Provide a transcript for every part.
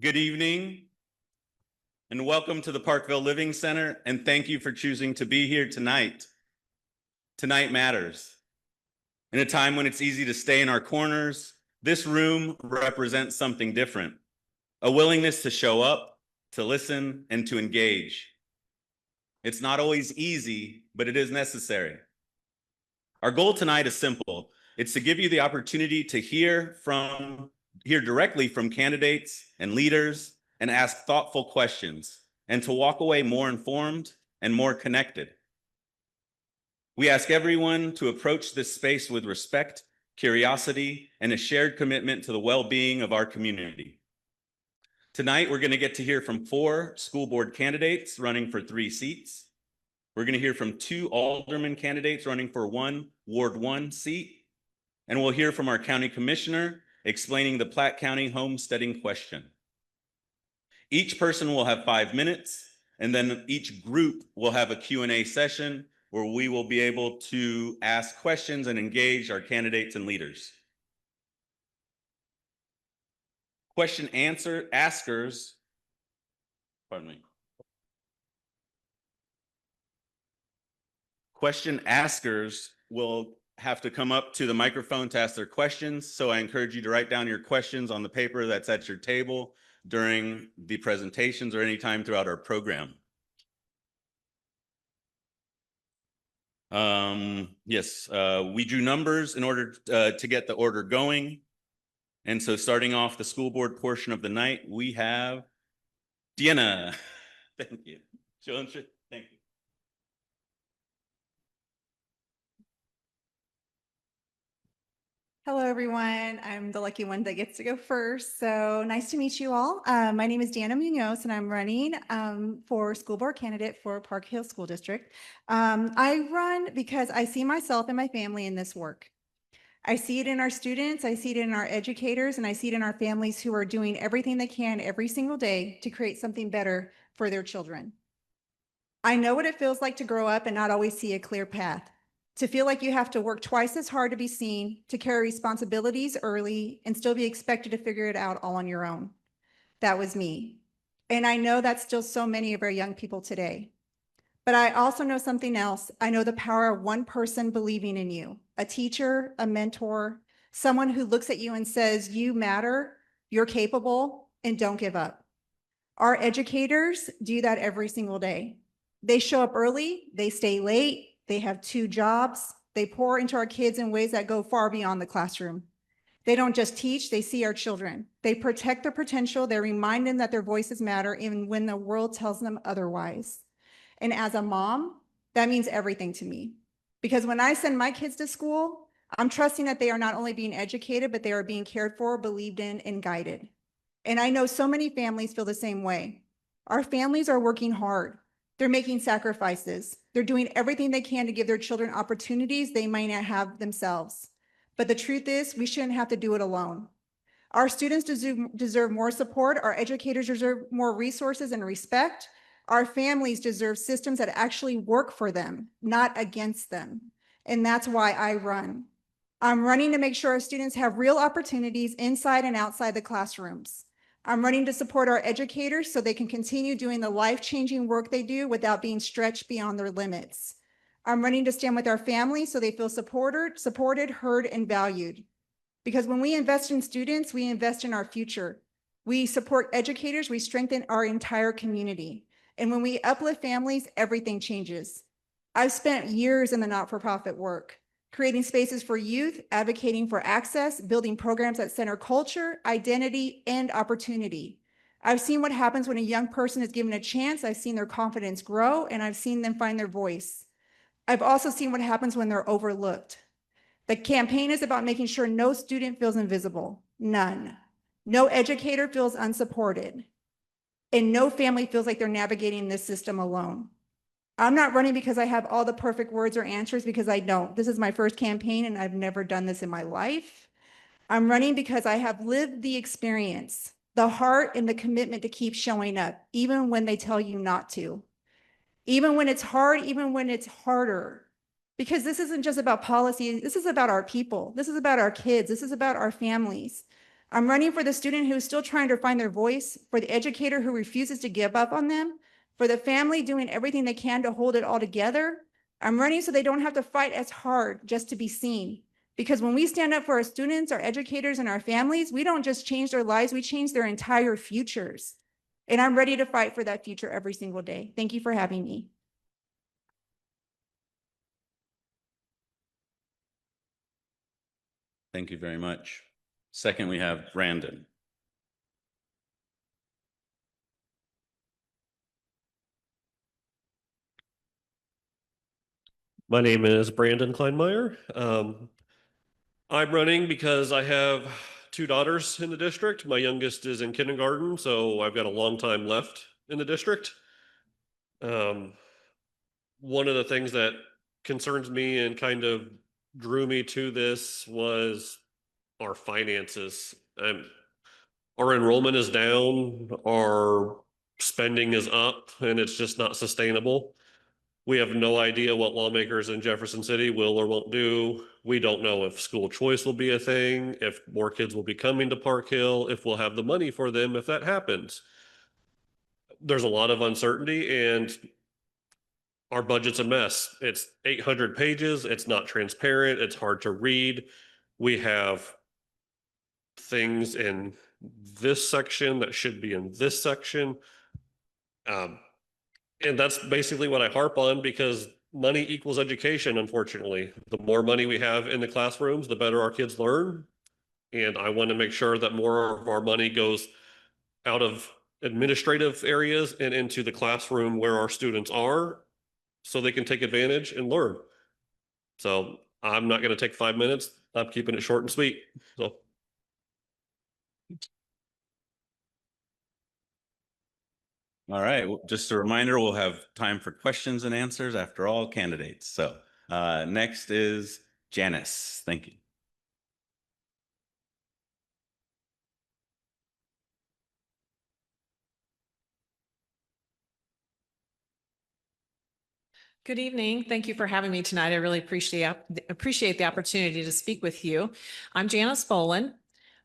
Good evening, and welcome to the Parkville Living Center, and thank you for choosing to be here tonight. Tonight matters. In a time when it's easy to stay in our corners, this room represents something different, a willingness to show up, to listen, and to engage. It's not always easy, but it is necessary. Our goal tonight is simple. It's to give you the opportunity to hear directly from candidates and leaders and ask thoughtful questions, and to walk away more informed and more connected. We ask everyone to approach this space with respect, curiosity, and a shared commitment to the well-being of our community. Tonight, we're going to get to hear from 4 school board candidates running for 3 seats. We're going to hear from 2 alderman candidates running for 1 Ward 1 seat. And we'll hear from our county commissioner explaining the Platte County homesteading question. Each person will have 5 minutes, and then each group will have a Q&A session where we will be able to ask questions and engage our candidates and leaders. Question askers will have to come up to the microphone to ask their questions. So I encourage you to write down your questions on the paper that's at your table during the presentations or anytime throughout our program. We drew numbers in order to get the order going. And so starting off the school board portion of the night, we have Deanna. Thank you. Thank you. Hello, everyone. I'm the lucky one that gets to go first. So nice to meet you all. My name is Deanna Munoz, and I'm running for school board candidate for Parkville School District. I run because I see myself and my family in this work. I see it in our students, I see it in our educators, and I see it in our families who are doing everything they can every single day to create something better for their children. I know what it feels like to grow up and not always see a clear path, to feel like you have to work twice as hard to be seen, to carry responsibilities early, and still be expected to figure it out all on your own. That was me. And I know that's still so many of our young people today. But I also know something else. I know the power of one person believing in you, a teacher, a mentor, someone who looks at you and says, you matter, you're capable, and don't give up. Our educators do that every single day. They show up early, they stay late, they have 2 jobs, they pour into our kids in ways that go far beyond the classroom. They don't just teach, they see our children. They protect their potential, they remind them that their voices matter even when the world tells them otherwise. And as a mom, that means everything to me. Because when I send my kids to school, I'm trusting that they are not only being educated, but they are being cared for, believed in, and guided. And I know so many families feel the same way. Our families are working hard. They're making sacrifices. They're doing everything they can to give their children opportunities they might not have themselves. But the truth is, we shouldn't have to do it alone. Our students deserve more support. Our educators deserve more resources and respect. Our families deserve systems that actually work for them, not against them. And that's why I run. I'm running to make sure our students have real opportunities inside and outside the classrooms. I'm running to support our educators so they can continue doing the life-changing work they do without being stretched beyond their limits. I'm running to stand with our families so they feel supported, heard, and valued. Because when we invest in students, we invest in our future. We support educators, we strengthen our entire community. And when we uplift families, everything changes. I've spent years in the not-for-profit work, creating spaces for youth, advocating for access, building programs that center culture, identity, and opportunity. I've seen what happens when a young person is given a chance. I've seen their confidence grow, and I've seen them find their voice. I've also seen what happens when they're overlooked. The campaign is about making sure no student feels invisible, none. No educator feels unsupported, and no family feels like they're navigating this system alone. I'm not running because I have all the perfect words or answers, because I don't. This is my first campaign and I've never done this in my life. I'm running because I have lived the experience, the heart and the commitment to keep showing up, even when they tell you not to. Even when it's hard, even when it's harder. Because this isn't just about policy, this is about our people. This is about our kids. This is about our families. I'm running for the student who is still trying to find their voice, for the educator who refuses to give up on them, for the family doing everything they can to hold it all together. I'm running so they don't have to fight as hard just to be seen. Because when we stand up for our students, our educators, and our families, we don't just change their lives, we change their entire futures. And I'm ready to fight for that future every single day. Thank you for having me. Thank you very much. Second, we have Brandon. My name is Brandon Kleinmeyer. I'm running because I have two daughters in the district. My youngest is in kindergarten, so I've got a long time left in the district. One of the things that concerns me and kind of drew me to this was our finances. Our enrollment is down, our spending is up, and it's just not sustainable. We have no idea what lawmakers in Jefferson City will or won't do. We don't know if school choice will be a thing, if more kids will be coming to Park Hill, if we'll have the money for them if that happens. There's a lot of uncertainty, and our budget's a mess. It's 800 pages. It's not transparent. It's hard to read. We have things in this section that should be in this section. And that's basically what I harp on, because money equals education, unfortunately. The more money we have in the classrooms, the better our kids learn. And I want to make sure that more of our money goes out of administrative areas and into the classroom where our students are, so they can take advantage and learn. So I'm not going to take 5 minutes. I'm keeping it short and sweet. So. All right, well, just a reminder, we'll have time for questions and answers after all candidates. So next is Janice. Thank you. Good evening. Thank you for having me tonight. I really appreciate the opportunity to speak with you. I'm Janice Boland.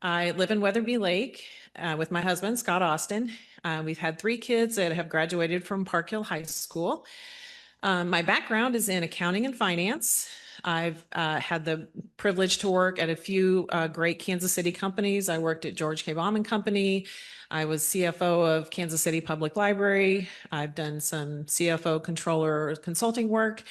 I live in Weatherby Lake with my husband, Scott Austin. We've had 3 kids that have graduated from Park Hill High School. My background is in accounting and finance. I've had the privilege to work at a few great Kansas City companies. I worked at George K. Bauman Company. I was CFO of Kansas City Public Library. I've done some CFO controller consulting work.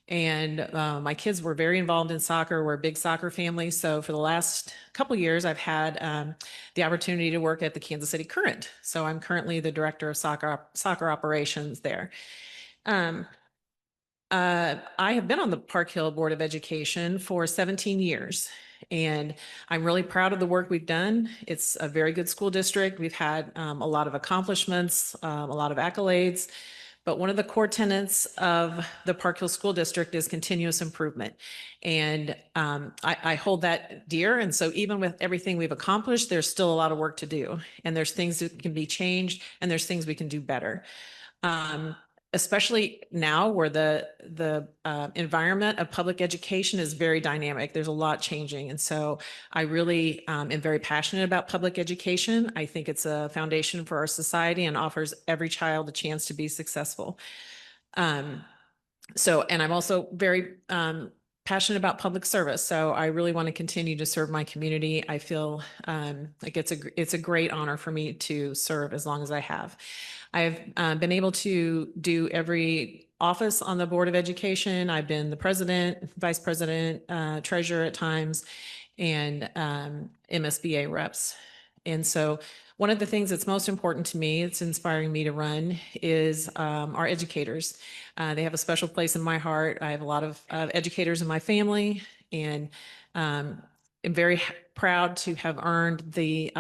And my kids were very involved in soccer. We're a big soccer family. So for the last couple of years, I've had the opportunity to work at the Kansas City Current. So I'm currently the director of soccer operations there. I have been on the Park Hill Board of Education for 17 years, and I'm really proud of the work we've done. It's a very good school district. We've had a lot of accomplishments, a lot of accolades, but one of the core tenets of the Park Hill School District is continuous improvement. And I hold that dear. And so even with everything we've accomplished, there's still a lot of work to do, and there's things that can be changed, and there's things we can do better. Especially now where the environment of public education is very dynamic. There's a lot changing. And so I really am very passionate about public education. I think it's a foundation for our society and offers every child a chance to be successful. And I'm also very passionate about public service. So I really want to continue to serve my community. I feel like it's a great honor for me to serve as long as I have. I've been able to do every office on the Board of Education. I've been the president, vice president, treasurer at times, and MSBA reps. And so one of the things that's most important to me, it's inspiring me to run, is our educators. They have a special place in my heart. I have a lot of educators in my family, and I'm very proud to have earned the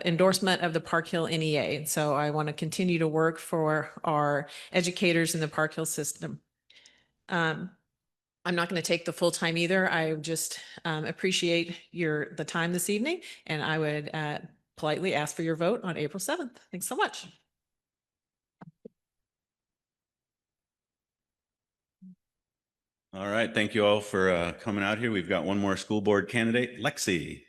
endorsement of the Park Hill NEA. And so I want to continue to work for our educators in the Park Hill system. I'm not going to take the full time either. I just appreciate the time this evening, and I would politely ask for your vote on April 7th. Thanks so much. All right, thank you all for coming out here. We've got one more school board candidate, Lexi.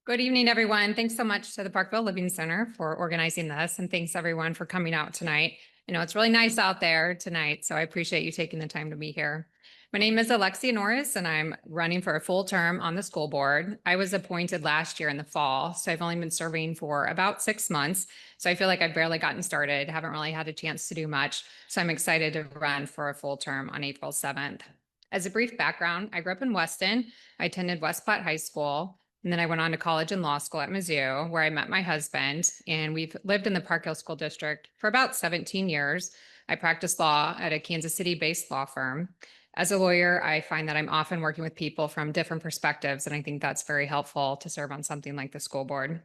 Good evening, everyone. Thanks so much to the Parkville Living Center for organizing this, and thanks everyone for coming out tonight. I know it's really nice out there tonight, so I appreciate you taking the time to be here. My name is Alexia Norris, and I'm running for a full term on the school board. I was appointed last year in the fall, so I've only been serving for about 6 months. So I feel like I've barely gotten started, haven't really had a chance to do much. So I'm excited to run for a full term on April 7th. As a brief background, I grew up in Weston. I attended West Platte High School. And then I went on to college and law school at Mizzou, where I met my husband, and we've lived in the Parkville School District for about 17 years. I practiced law at a Kansas City-based law firm. As a lawyer, I find that I'm often working with people from different perspectives, and I think that's very helpful to serve on something like the school board.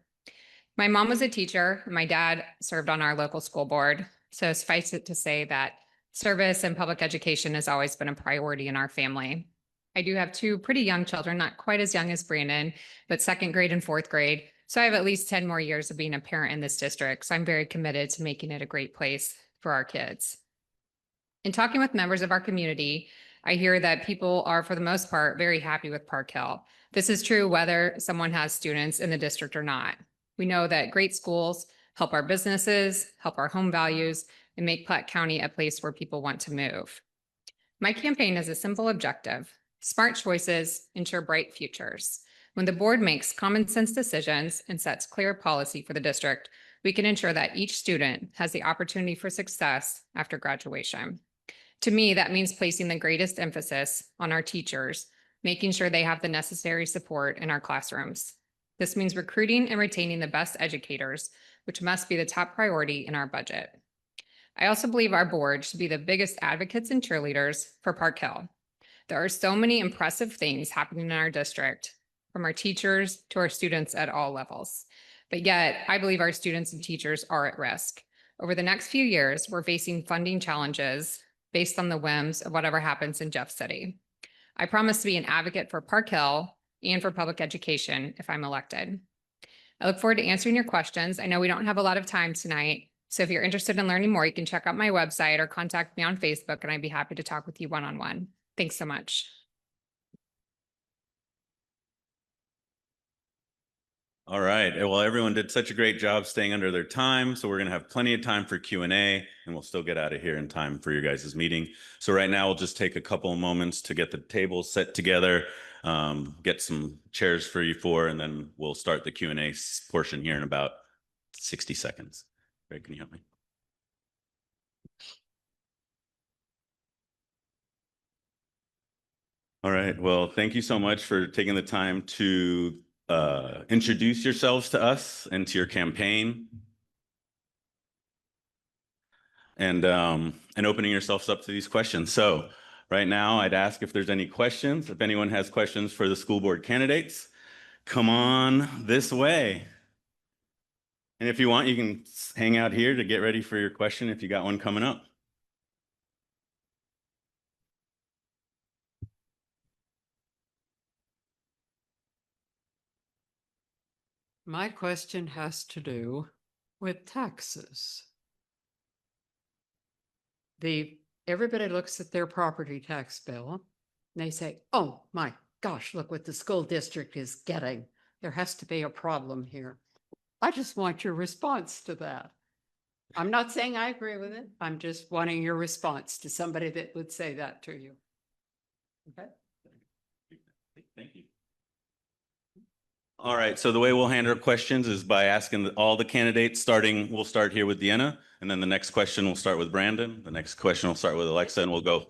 My mom was a teacher, and my dad served on our local school board. So suffice it to say that service and public education has always been a priority in our family. I do have 2 pretty young children, not quite as young as Brandon, but 2nd grade and 4th grade. So I have at least 10 more years of being a parent in this district. So I'm very committed to making it a great place for our kids. In talking with members of our community, I hear that people are, for the most part, very happy with Parkville. This is true whether someone has students in the district or not. We know that great schools help our businesses, help our home values, and make Platte County a place where people want to move. My campaign has a simple objective. Smart choices ensure bright futures. When the board makes common sense decisions and sets clear policy for the district, we can ensure that each student has the opportunity for success after graduation. To me, that means placing the greatest emphasis on our teachers, making sure they have the necessary support in our classrooms. This means recruiting and retaining the best educators, which must be the top priority in our budget. I also believe our board should be the biggest advocates and cheerleaders for Parkville. There are so many impressive things happening in our district, from our teachers to our students at all levels. But yet, I believe our students and teachers are at risk. Over the next few years, we're facing funding challenges based on the whims of whatever happens in Jeff City. I promise to be an advocate for Parkville and for public education if I'm elected. I look forward to answering your questions. I know we don't have a lot of time tonight, so if you're interested in learning more, you can check out my website or contact me on Facebook, and I'd be happy to talk with you one-on-one. Thanks so much. All right. Well, everyone did such a great job staying under their time. So we're going to have plenty of time for Q&A, and we'll still get out of here in time for your guys' meeting. So right now, we'll just take a couple of moments to get the tables set together, get some chairs for you four, and then we'll start the Q&A portion here in about 60 seconds. Greg, can you help me? All right. Well, thank you so much for taking the time to introduce yourselves to us and to your campaign, and opening yourselves up to these questions. So right now, I'd ask if there's any questions. If anyone has questions for the school board candidates, come on this way. And if you want, you can hang out here to get ready for your question if you got one coming up. My question has to do with taxes. Everybody looks at their property tax bill and they say, oh my gosh, look what the school district is getting. There has to be a problem here. I just want your response to that. I'm not saying I agree with it. I'm just wanting your response to somebody that would say that to you. Okay. Thank you. All right, so the way we'll handle questions is by asking all the candidates, we'll start here with Deanna, and then the next question will start with Brandon. The next question will start with Alexa, and we'll go.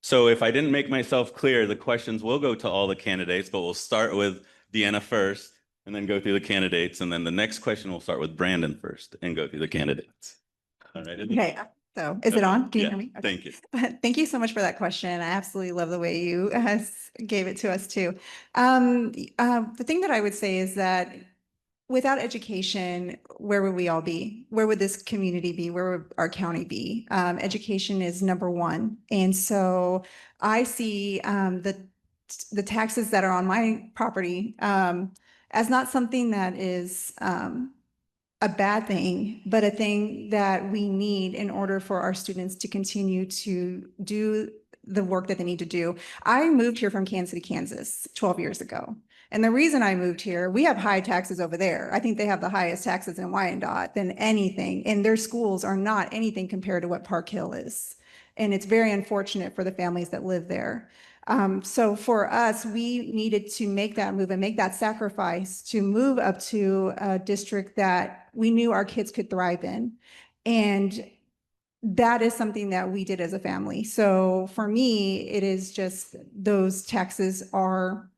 So if I didn't make myself clear, the questions will go to all the candidates, but we'll start with Deanna first, and then go through the candidates, and then the next question will start with Brandon first and go through the candidates. All right. Okay, so is it on? Can you Yeah, hear me? Okay. thank you. Thank you so much for that question. I absolutely love the way you gave it to us too. The thing that I would say is that without education, where would we all be? Where would this community be? Where would our county be? Education is number one. And so I see the taxes that are on my property as not something that is a bad thing, but a thing that we need in order for our students to continue to do the work that they need to do. I moved here from Kansas City, Kansas 12 years ago. And the reason I moved here, we have high taxes over there. I think they have the highest taxes in Wyandotte than anything, and their schools are not anything compared to what Park Hill is. And it's very unfortunate for the families that live there. So for us, we needed to make that move and make that sacrifice to move up to a district that we knew our kids could thrive in. And that is something that we did as a family. So for me, it is just those taxes are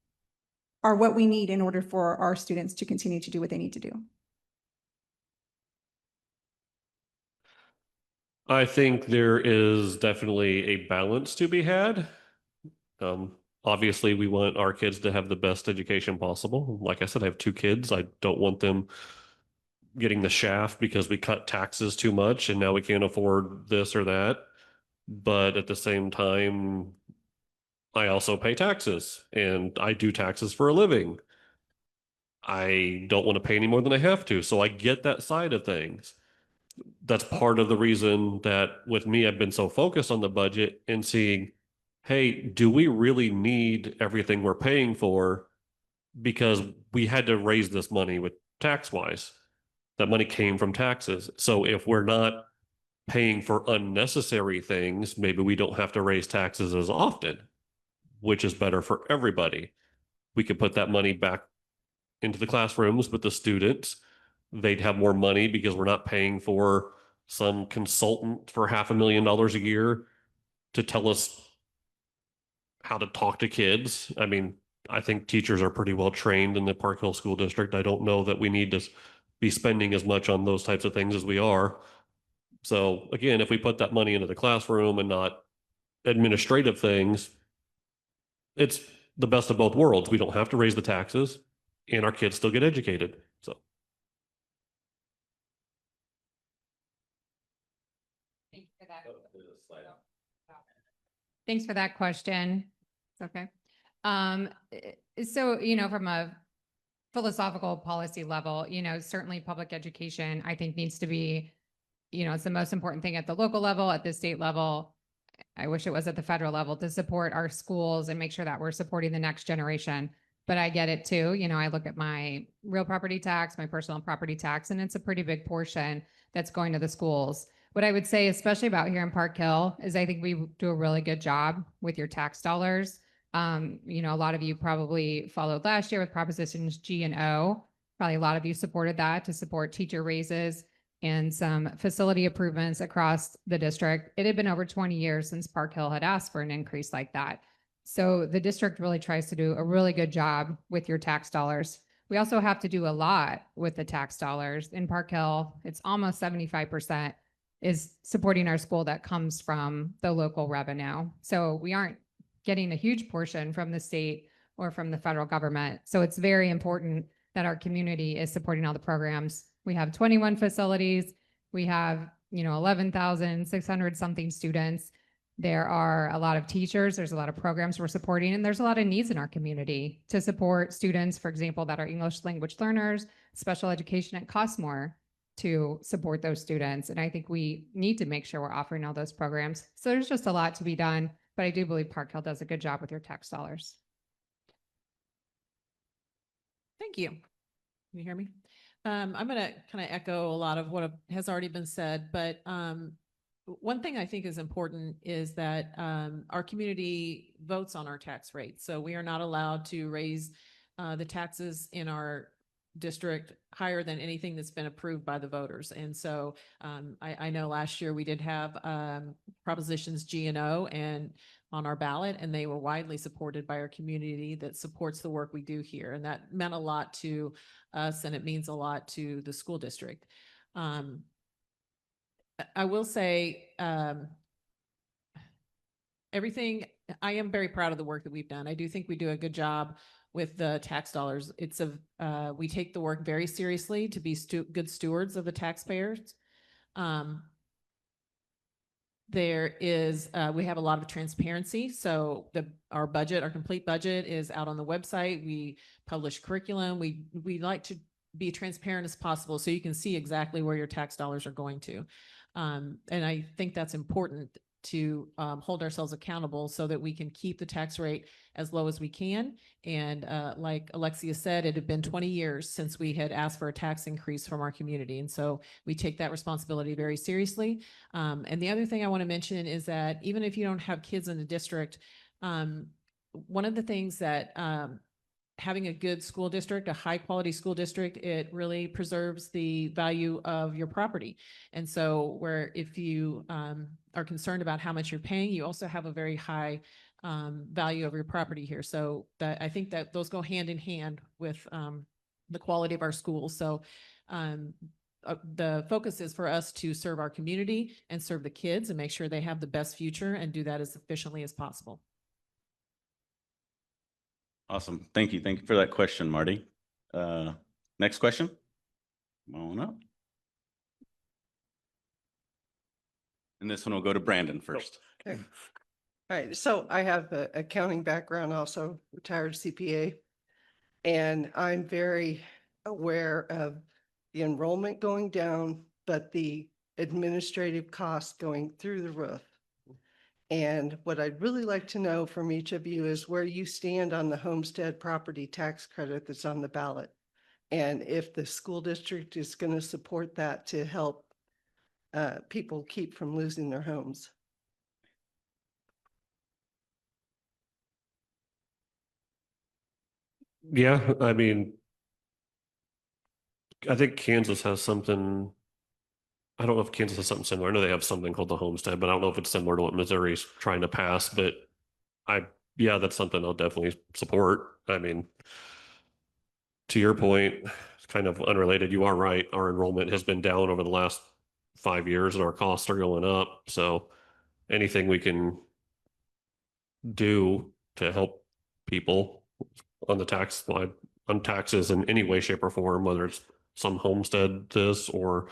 what we need in order for our students to continue to do what they need to do. I think there is definitely a balance to be had. Obviously, we want our kids to have the best education possible. Like I said, I have 2 kids. I don't want them getting the shaft because we cut taxes too much and now we can't afford this or that. But at the same time, I also pay taxes and I do taxes for a living. I don't want to pay any more than I have to. So I get that side of things. That's part of the reason that with me, I've been so focused on the budget and seeing, hey, do we really need everything we're paying for? Because we had to raise this money with tax wise. That money came from taxes. So if we're not paying for unnecessary things, maybe we don't have to raise taxes as often, which is better for everybody. We could put that money back into the classrooms with the students. They'd have more money because we're not paying for some consultant for $500,000 a year to tell us how to talk to kids. I mean, I think teachers are pretty well trained in the Parkville School District. I don't know that we need to be spending as much on those types of things as we are. So again, if we put that money into the classroom and not administrative things, it's the best of both worlds. We don't have to raise the taxes and our kids still get educated. So. Thanks for that question. It's okay. So, from a philosophical policy level, certainly public education, I think needs to be, it's the most important thing at the local level, at the state level. I wish it was at the federal level to support our schools and make sure that we're supporting the next generation. But I get it too. I look at my real property tax, my personal property tax, and it's a pretty big portion that's going to the schools. What I would say, especially about here in Park Hill, is I think we do a really good job with your tax dollars. A lot of you probably followed last year with Propositions G and O. Probably a lot of you supported that to support teacher raises and some facility improvements across the district. It had been over 20 years since Park Hill had asked for an increase like that. So the district really tries to do a really good job with your tax dollars. We also have to do a lot with the tax dollars. In Park Hill, it's almost 75% is supporting our school that comes from the local revenue. So we aren't getting a huge portion from the state or from the federal government. So it's very important that our community is supporting all the programs. We have 21 facilities. We have, 11,600 something students. There are a lot of teachers. There's a lot of programs we're supporting, and there's a lot of needs in our community to support students, for example, that are English language learners. Special education, it costs more to support those students. And I think we need to make sure we're offering all those programs. So there's just a lot to be done, but I do believe Park Hill does a good job with your tax dollars. Thank you. Can you hear me? I'm going to kind of echo a lot of what has already been said, but one thing I think is important is that our community votes on our tax rate. So we are not allowed to raise the taxes in our district higher than anything that's been approved by the voters. And so I know last year we did have Propositions G and O and on our ballot, and they were widely supported by our community that supports the work we do here. And that meant a lot to us, and it means a lot to the school district. I will say everything, I am very proud of the work that we've done. I do think we do a good job with the tax dollars. We take the work very seriously to be good stewards of the taxpayers. We have a lot of transparency. So our complete budget is out on the website. We publish curriculum. We like to be transparent as possible so you can see exactly where your tax dollars are going to. And I think that's important to hold ourselves accountable so that we can keep the tax rate as low as we can. And like Alexia said, it had been 20 years since we had asked for a tax increase from our community. And so we take that responsibility very seriously. And the other thing I want to mention is that even if you don't have kids in the district, one of the things that having a good school district, a high quality school district, it really preserves the value of your property. And so where if you are concerned about how much you're paying, you also have a very high value of your property here. So that I think that those go hand in hand with the quality of our schools. So the focus is for us to serve our community and serve the kids and make sure they have the best future and do that as efficiently as possible. Awesome. Thank you. Thank you for that question, Marty. Next question. Come on up. And this one will go to Brandon first. Okay. All right, so I have an accounting background, also retired CPA. And I'm very aware of the enrollment going down, but the administrative costs going through the roof. And what I'd really like to know from each of you is where you stand on the homestead property tax credit that's on the ballot. And if the school district is going to support that to help people keep from losing their homes. Yeah, I mean, I think Kansas has something. I don't know if Kansas has something similar. I know they have something called the homestead, but I don't know if it's similar to what Missouri's trying to pass. But yeah, that's something I'll definitely support. I mean, to your point, it's kind of unrelated. You are right. Our enrollment has been down over the last 5 years and our costs are going up. So anything we can do to help people on the tax side, on taxes in any way, shape, or form, whether it's some homestead this or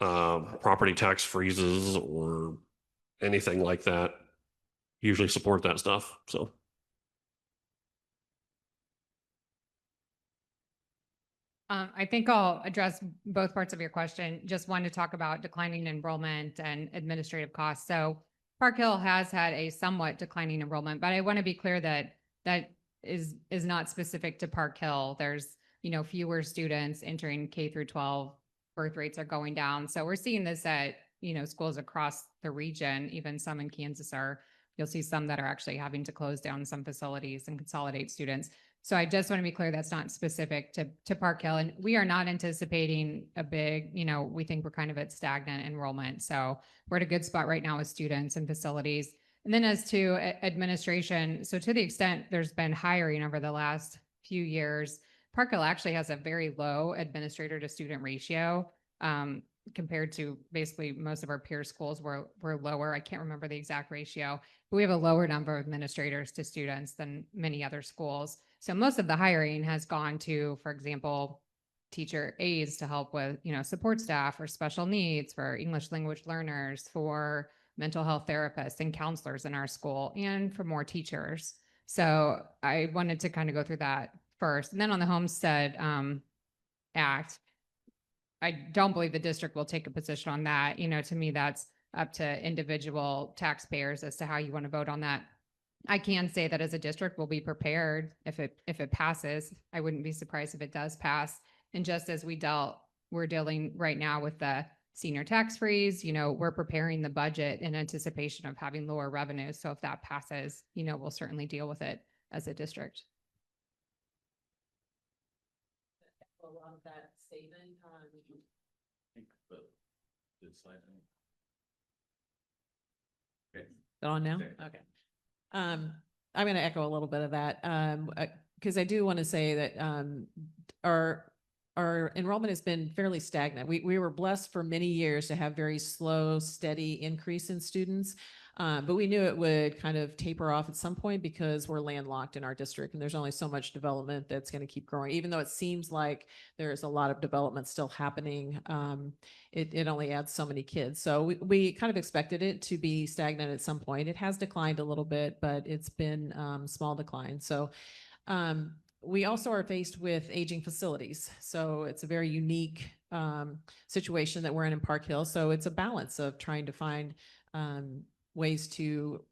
property tax freezes or anything like that, usually support that stuff. So I think I'll address both parts of your question. Just want to talk about declining enrollment and administrative costs. So Park Hill has had a somewhat declining enrollment, but I want to be clear that that is not specific to Park Hill. There's, fewer students entering K through 12. Birth rates are going down. So we're seeing this at, schools across the region, even some in Kansas you'll see some that are actually having to close down some facilities and consolidate students. So I just want to be clear that's not specific to Park Hill. And we are not anticipating a big, we think we're kind of at stagnant enrollment. So we're at a good spot right now with students and facilities. And then as to administration, so to the extent there's been hiring over the last few years, Park Hill actually has a very low administrator to student ratio compared to basically most of our peer schools were lower. I can't remember the exact ratio, but we have a lower number of administrators to students than many other schools. So most of the hiring has gone to, for example, teacher aides to help with, support staff or special needs for English language learners, for mental health therapists and counselors in our school, and for more teachers. So I wanted to kind of go through that first. And then on the Homestead Act, I don't believe the district will take a position on that. To me, that's up to individual taxpayers as to how you want to vote on that. I can say that as a district, we'll be prepared if it passes. I wouldn't be surprised if it does pass. And just as we're dealing right now with the senior tax freeze, we're preparing the budget in anticipation of having lower revenues. So if that passes, we'll certainly deal with it as a district. A lot of that statement. Is it on now? Okay. I'm going to echo a little bit of that because I do want to say that our enrollment has been fairly stagnant. We were blessed for many years to have very slow, steady increase in students. But we knew it would kind of taper off at some point because we're landlocked in our district and there's only so much development that's going to keep growing. Even though it seems like there's a lot of development still happening, it only adds so many kids. So we kind of expected it to be stagnant at some point. It has declined a little bit, but it's been small decline. So we also are faced with aging facilities. So it's a very unique situation that we're in Park Hill. So it's a balance of trying to find ways to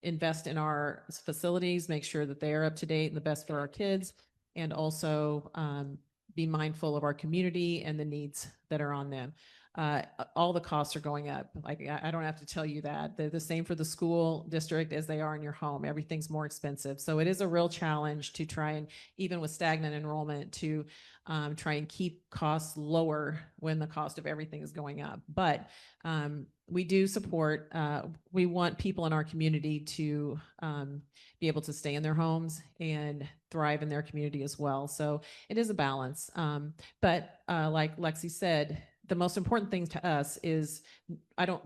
invest in our facilities, make sure that they are up to date and the best for our kids, and also be mindful of our community and the needs that are on them. All the costs are going up. Like, I don't have to tell you that. They're the same for the school district as they are in your home. Everything's more expensive. So it is a real challenge to try and, even with stagnant enrollment, to try and keep costs lower when the cost of everything is going up. But we do support, we want people in our community to be able to stay in their homes and thrive in their community as well. So it is a balance. But like Lexi said, the most important thing to us is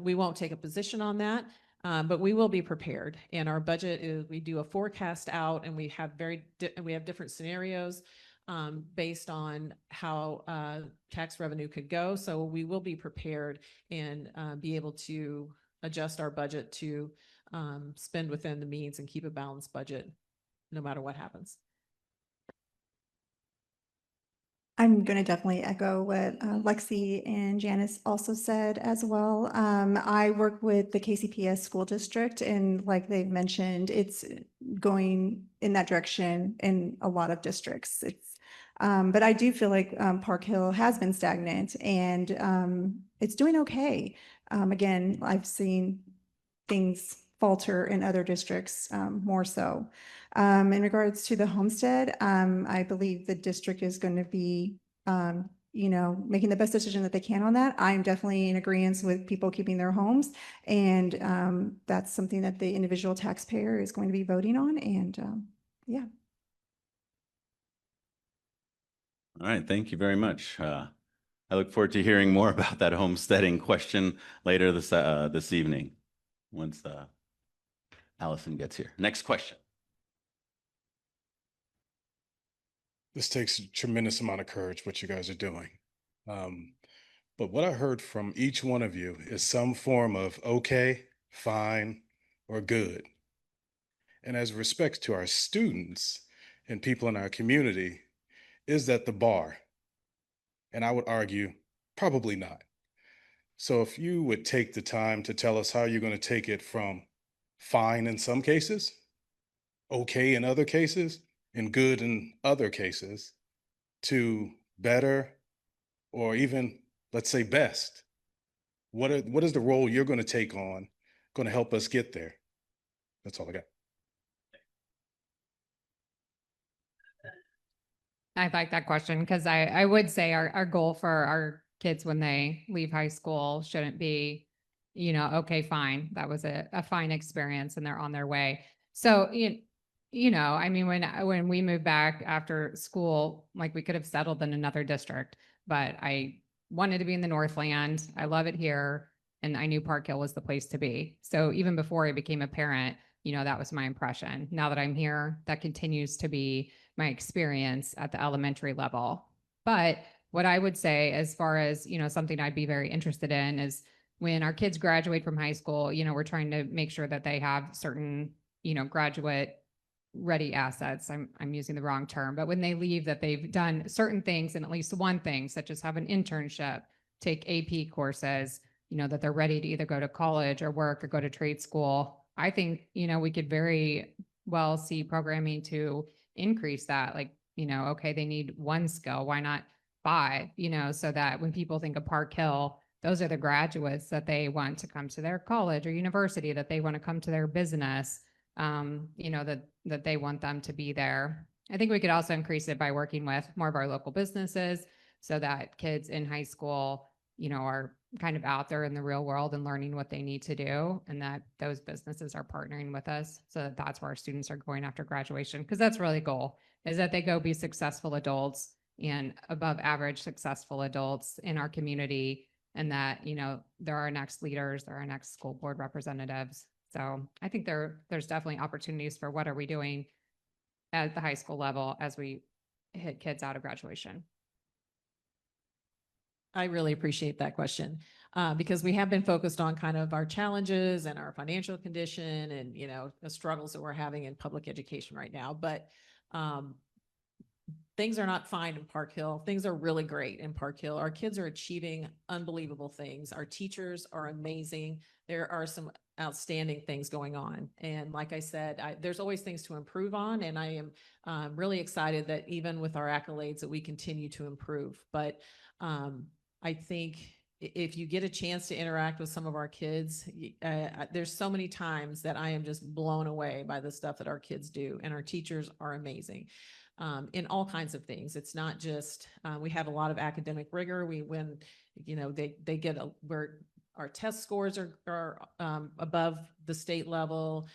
we won't take a position on that, but we will be prepared. And our budget is, we do a forecast out, and we have different scenarios based on how tax revenue could go. So we will be prepared and be able to adjust our budget to spend within the means and keep a balanced budget no matter what happens. I'm going to definitely echo what Lexi and Janice also said as well. I work with the KCPS school district, and like they've mentioned, it's going in that direction in a lot of districts. But I do feel like Park Hill has been stagnant, and it's doing okay. Again, I've seen things falter in other districts more so. In regards to the homestead, I believe the district is going to be, making the best decision that they can on that. I'm definitely in agreement with people keeping their homes, and that's something that the individual taxpayer is going to be voting on. And yeah. All right, thank you very much. I look forward to hearing more about that homesteading question later this evening, once Allison gets here. Next question. This takes a tremendous amount of courage, what you guys are doing. But what I heard from each one of you is some form of okay, fine, or good. And as respects to our students and people in our community, is that the bar? And I would argue, probably not. So if you would take the time to tell us how you're going to take it from fine in some cases, okay in other cases, and good in other cases, to better, or even, let's say, best. What is the role you're going to take on, going to help us get there? That's all I got. I like that question, because I would say our goal for our kids when they leave high school shouldn't be, okay, fine, that was a fine experience and they're on their way. So, I mean, when we moved back after school, like, we could have settled in another district, but I wanted to be in the Northland. I love it here. And I knew Park Hill was the place to be. So even before I became a parent, that was my impression. Now that I'm here, that continues to be my experience at the elementary level. But what I would say, as far as, something I'd be very interested in, is when our kids graduate from high school, we're trying to make sure that they have certain, graduate ready assets. I'm using the wrong term, but when they leave, that they've done certain things, and at least one thing, such as have an internship, take AP courses, that they're ready to either go to college or work or go to trade school. I think, we could very well see programming to increase that. Like, okay, they need one skill, why not 5, so that when people think of Park Hill, those are the graduates that they want to come to their college or university, that they want to come to their business, that they want them to be there. I think we could also increase it by working with more of our local businesses, so that kids in high school, are kind of out there in the real world and learning what they need to do, and that those businesses are partnering with us. So that's where our students are going after graduation, because that's really the goal, is that they go be successful adults and above average successful adults in our community, and that, they're our next leaders, they're our next school board representatives. So I think there's definitely opportunities for what are we doing at the high school level as we hit kids out of graduation. I really appreciate that question, because we have been focused on kind of our challenges and our financial condition and, the struggles that we're having in public education right now. But things are not fine in Park Hill. Things are really great in Park Hill. Our kids are achieving unbelievable things. Our teachers are amazing. There are some outstanding things going on. And like I said, there's always things to improve on. And I am really excited that even with our accolades that we continue to improve. But I think if you get a chance to interact with some of our kids, there's so many times that I am just blown away by the stuff that our kids do. And our teachers are amazing. In all kinds of things. It's not just, we have a lot of academic rigor. When, you know, they get where our test scores are above the state level.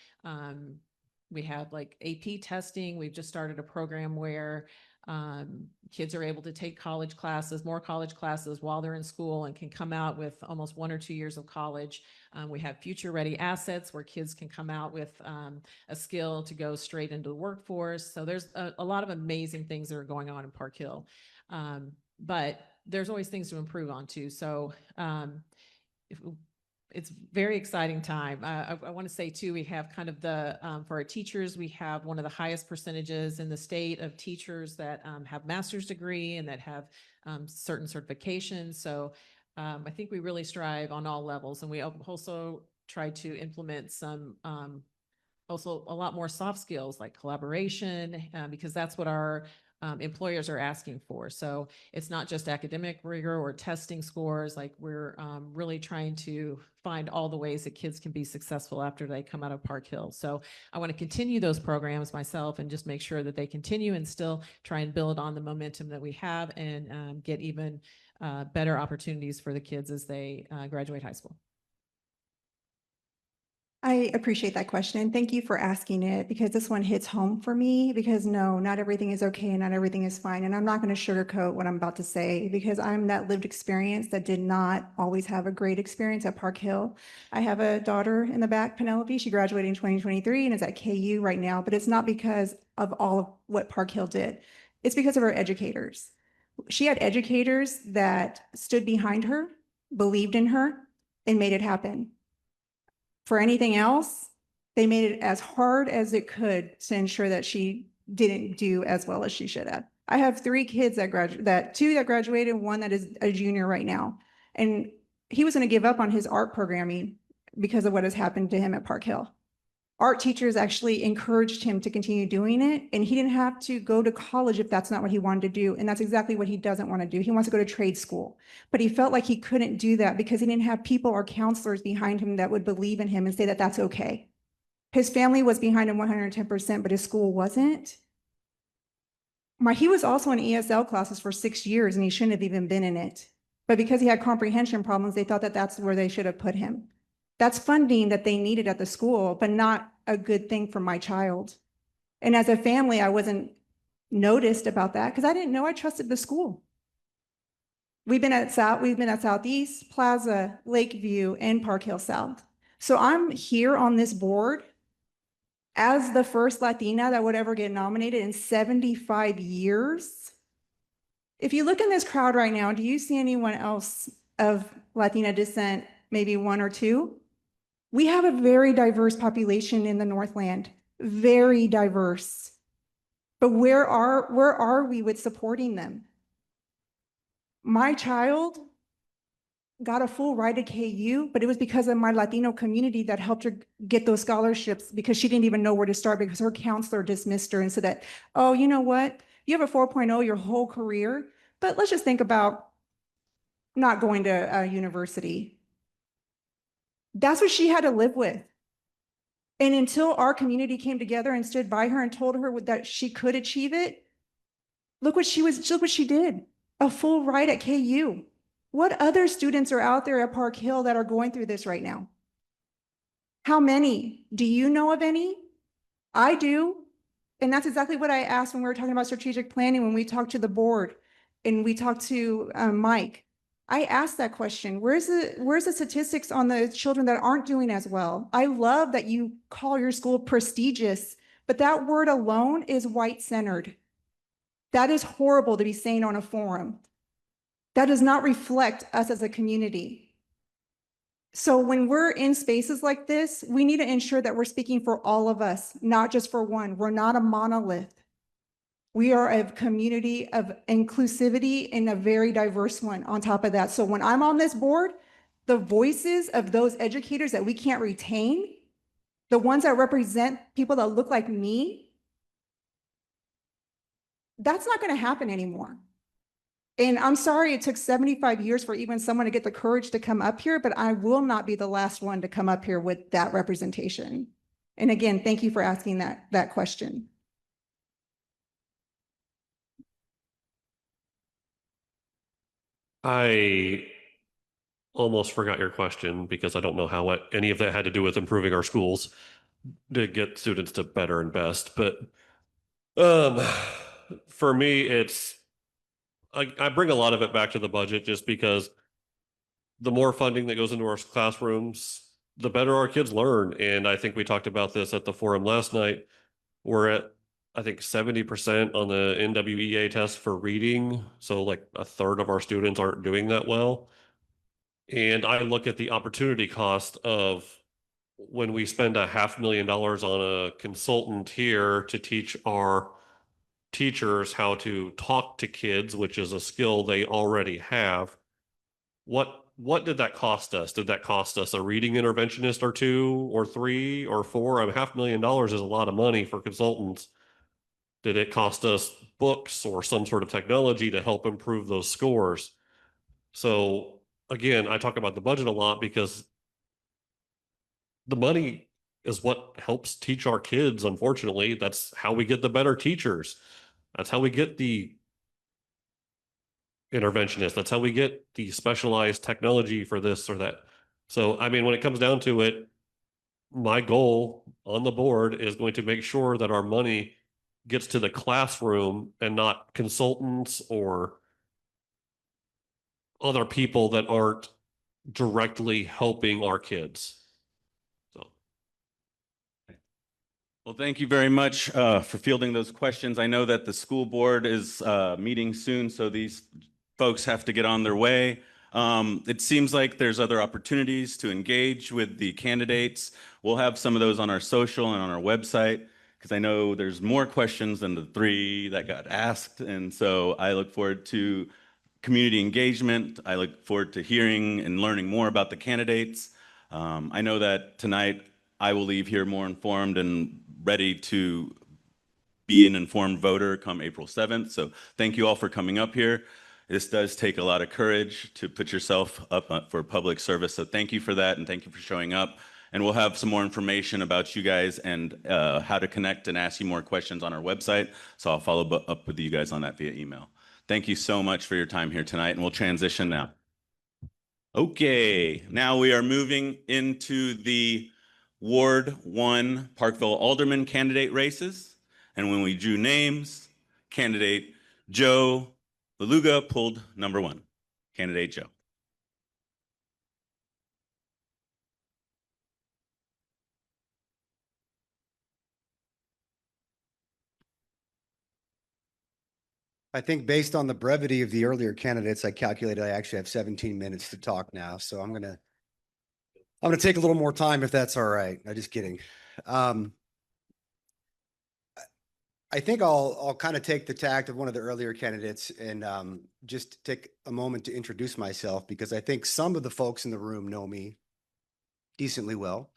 We have like AP testing. We've just started a program where kids are able to take more college classes while they're in school and can come out with almost 1 or 2 years of college. We have future ready assets where kids can come out with a skill to go straight into the workforce. So there's a lot of amazing things that are going on in Park Hill. But there's always things to improve on too. So it's very exciting time. I want to say too, we have kind of for our teachers, we have one of the highest percentages in the state of teachers that have master's degree and that have certain certifications. So I think we really strive on all levels, and we also try to implement some also a lot more soft skills like collaboration, because that's what our employers are asking for. So it's not just academic rigor or testing scores. Like we're really trying to find all the ways that kids can be successful after they come out of Park Hill. So I want to continue those programs myself and just make sure that they continue and still try and build on the momentum that we have and get even better opportunities for the kids as they graduate high school. I appreciate that question, and thank you for asking it, because this one hits home for me, because no, not everything is okay and not everything is fine. And I'm not going to sugarcoat what I'm about to say, because I'm that lived experience that did not always have a great experience at Park Hill. I have a daughter in the back, Penelope. She graduated in 2023 and is at KU right now, but it's not because of all of what Park Hill did. It's because of her educators. She had educators that stood behind her, believed in her, and made it happen. For anything else, they made it as hard as it could to ensure that she didn't do as well as she should have. I have 3 kids that two that graduated, one that is a junior right now. And he was going to give up on his art programming because of what has happened to him at Park Hill. Art teachers actually encouraged him to continue doing it, and he didn't have to go to college if that's not what he wanted to do. And that's exactly what he doesn't want to do. He wants to go to trade school, but he felt like he couldn't do that because he didn't have people or counselors behind him that would believe in him and say that that's okay. His family was behind him 110%, but his school wasn't. He was also in ESL classes for 6 years, and he shouldn't have even been in it. But because he had comprehension problems, they thought that that's where they should have put him. That's funding that they needed at the school, but not a good thing for my child. And as a family, I wasn't noticed about that because I didn't know. I trusted the school. We've been at Southeast, Plaza, Lakeview, and Park Hill South. So I'm here on this board as the first Latina that would ever get nominated in 75 years. If you look in this crowd right now, do you see anyone else of Latina descent, maybe 1 or 2? We have a very diverse population in the Northland, very diverse. But where are we with supporting them? My child got a full ride to KU, but it was because of my Latino community that helped her get those scholarships, because she didn't even know where to start because her counselor dismissed her and said that, oh, you know what? You have a 4.0 your whole career, but let's just think about not going to a university. That's what she had to live with. And until our community came together and stood by her and told her that she could achieve it, look what she did. A full ride at KU. What other students are out there at Park Hill that are going through this right now? How many? Do you know of any? I do. And that's exactly what I asked when we were talking about strategic planning, when we talked to the board and we talked to Mike. I asked that question. Where's the statistics on the children that aren't doing as well? I love that you call your school prestigious, but that word alone is white-centered. That is horrible to be saying on a forum. That does not reflect us as a community. So when we're in spaces like this, we need to ensure that we're speaking for all of us, not just for one. We're not a monolith. We are a community of inclusivity and a very diverse one on top of that. So when I'm on this board, the voices of those educators that we can't retain, the ones that represent people that look like me, that's not going to happen anymore. And I'm sorry it took 75 years for even someone to get the courage to come up here, but I will not be the last one to come up here with that representation. And again, thank you for asking that question. I almost forgot your question because I don't know how any of that had to do with improving our schools to get students to better and best. But um, for me, I bring a lot of it back to the budget just because the more funding that goes into our classrooms, the better our kids learn. And I think we talked about this at the forum last night. We're at, I think, 70% on the NWEA test for reading. So like a third of our students aren't doing that well. And I look at the opportunity cost of when we spend $500,000 on a consultant here to teach our teachers how to talk to kids, which is a skill they already have. What did that cost us? Did that cost us a reading interventionist or 2 or 3 or 4? I mean, $500,000 is a lot of money for consultants. Did it cost us books or some sort of technology to help improve those scores? So again, I talk about the budget a lot because the money is what helps teach our kids. Unfortunately, that's how we get the better teachers. That's how we get the interventionist. That's how we get the specialized technology for this or that. So, I mean, when it comes down to it, my goal on the board is going to make sure that our money gets to the classroom and not consultants or other people that aren't directly helping our kids. So. Well, thank you very much for fielding those questions. I know that the school board is meeting soon, so these folks have to get on their way. It seems like there's other opportunities to engage with the candidates. We'll have some of those on our social and on our website, because I know there's more questions than the 3 that got asked. And so I look forward to community engagement. I look forward to hearing and learning more about the candidates. I know that tonight I will leave here more informed and ready to be an informed voter come April 7th. So thank you all for coming up here. This does take a lot of courage to put yourself up for public service. So thank you for that, and thank you for showing up. And we'll have some more information about you guys and how to connect and ask you more questions on our website. So I'll follow up with you guys on that via email. Thank you so much for your time here tonight, and we'll transition now. Okay, now we are moving into the Ward 1 Parkville Alderman candidate races. And when we drew names, candidate Joe Laluga pulled number 1. Candidate Joe. I think based on the brevity of the earlier candidates, I calculated I actually have 17 minutes to talk now. So I'm gonna take a little more time if that's all right. I'm just kidding. I think I'll kind of take the tact of one of the earlier candidates and just take a moment to introduce myself, because I think some of the folks in the room know me decently well.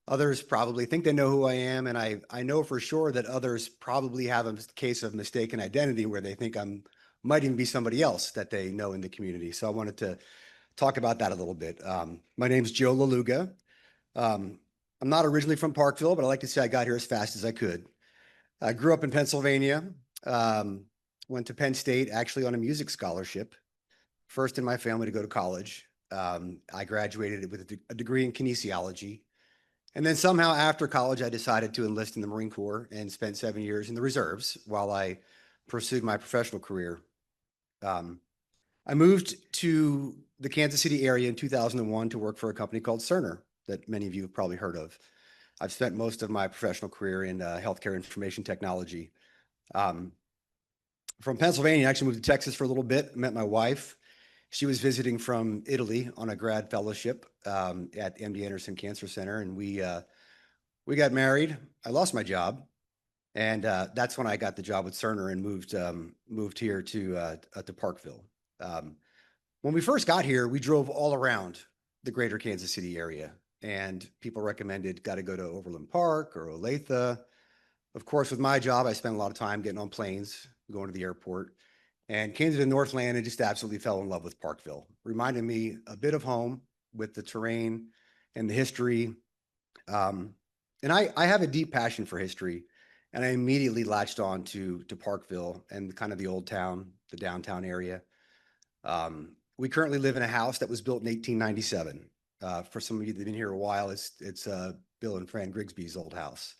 Others probably think they know who I am, and I know for sure that others probably have a case of mistaken identity where they think might even be somebody else that they know in the community. So I wanted to talk about that a little bit. My name's Joe Laluga. I'm not originally from Parkville, but I like to say I got here as fast as I could. I grew up in Pennsylvania, went to Penn State actually on a music scholarship, first in my family to go to college. I graduated with a degree in kinesiology. And then somehow after college, I decided to enlist in the Marine Corps and spent 7 years in the reserves while I pursued my professional career. I moved to the Kansas City area in 2001 to work for a company called Cerner that many of you have probably heard of. I've spent most of my professional career in healthcare information technology. From Pennsylvania, I actually moved to Texas for a little bit, met my wife. She was visiting from Italy on a grad fellowship at MD Anderson Cancer Center, and we got married. I lost my job, And that's when I got the job with Cerner and moved here to Parkville. When we first got here, we drove all around the greater Kansas City area, and people recommended got to go to Overland Park or Olathe. Of course, with my job, I spent a lot of time getting on planes, going to the airport, and came to the Northland and just absolutely fell in love with Parkville. Reminded me a bit of home with the terrain and the history. And I have a deep passion for history, and I immediately latched on to Parkville and kind of the old town, the downtown area. We currently live in a house that was built in 1897. For some of you that have been here a while, it's Bill and Fran Grigsby's old house.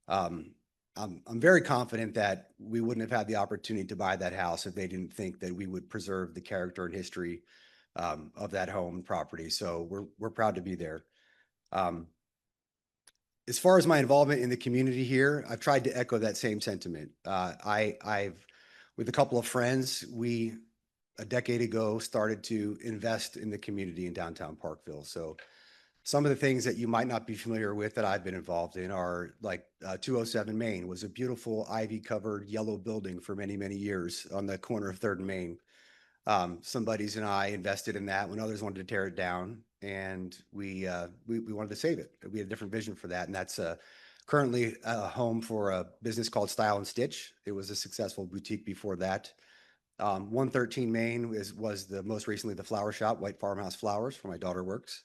I'm very confident that we wouldn't have had the opportunity to buy that house if they didn't think that we would preserve the character and history of that home and property. So we're proud to be there. As far as my involvement in the community here, I've tried to echo that same sentiment. I've, with a couple of friends, we a decade ago started to invest in the community in downtown Parkville. So some of the things that you might not be familiar with that I've been involved in are like 207 Main was a beautiful ivy covered yellow building for many, many years on the corner of 3rd and Main. Some buddies and I invested in that when others wanted to tear it down, and we wanted to save it. We had a different vision for that, and that's currently a home for a business called Style and Stitch. It was a successful boutique before that. 113 Main was the most recently the flower shop, White Farmhouse Flowers, where my daughter works.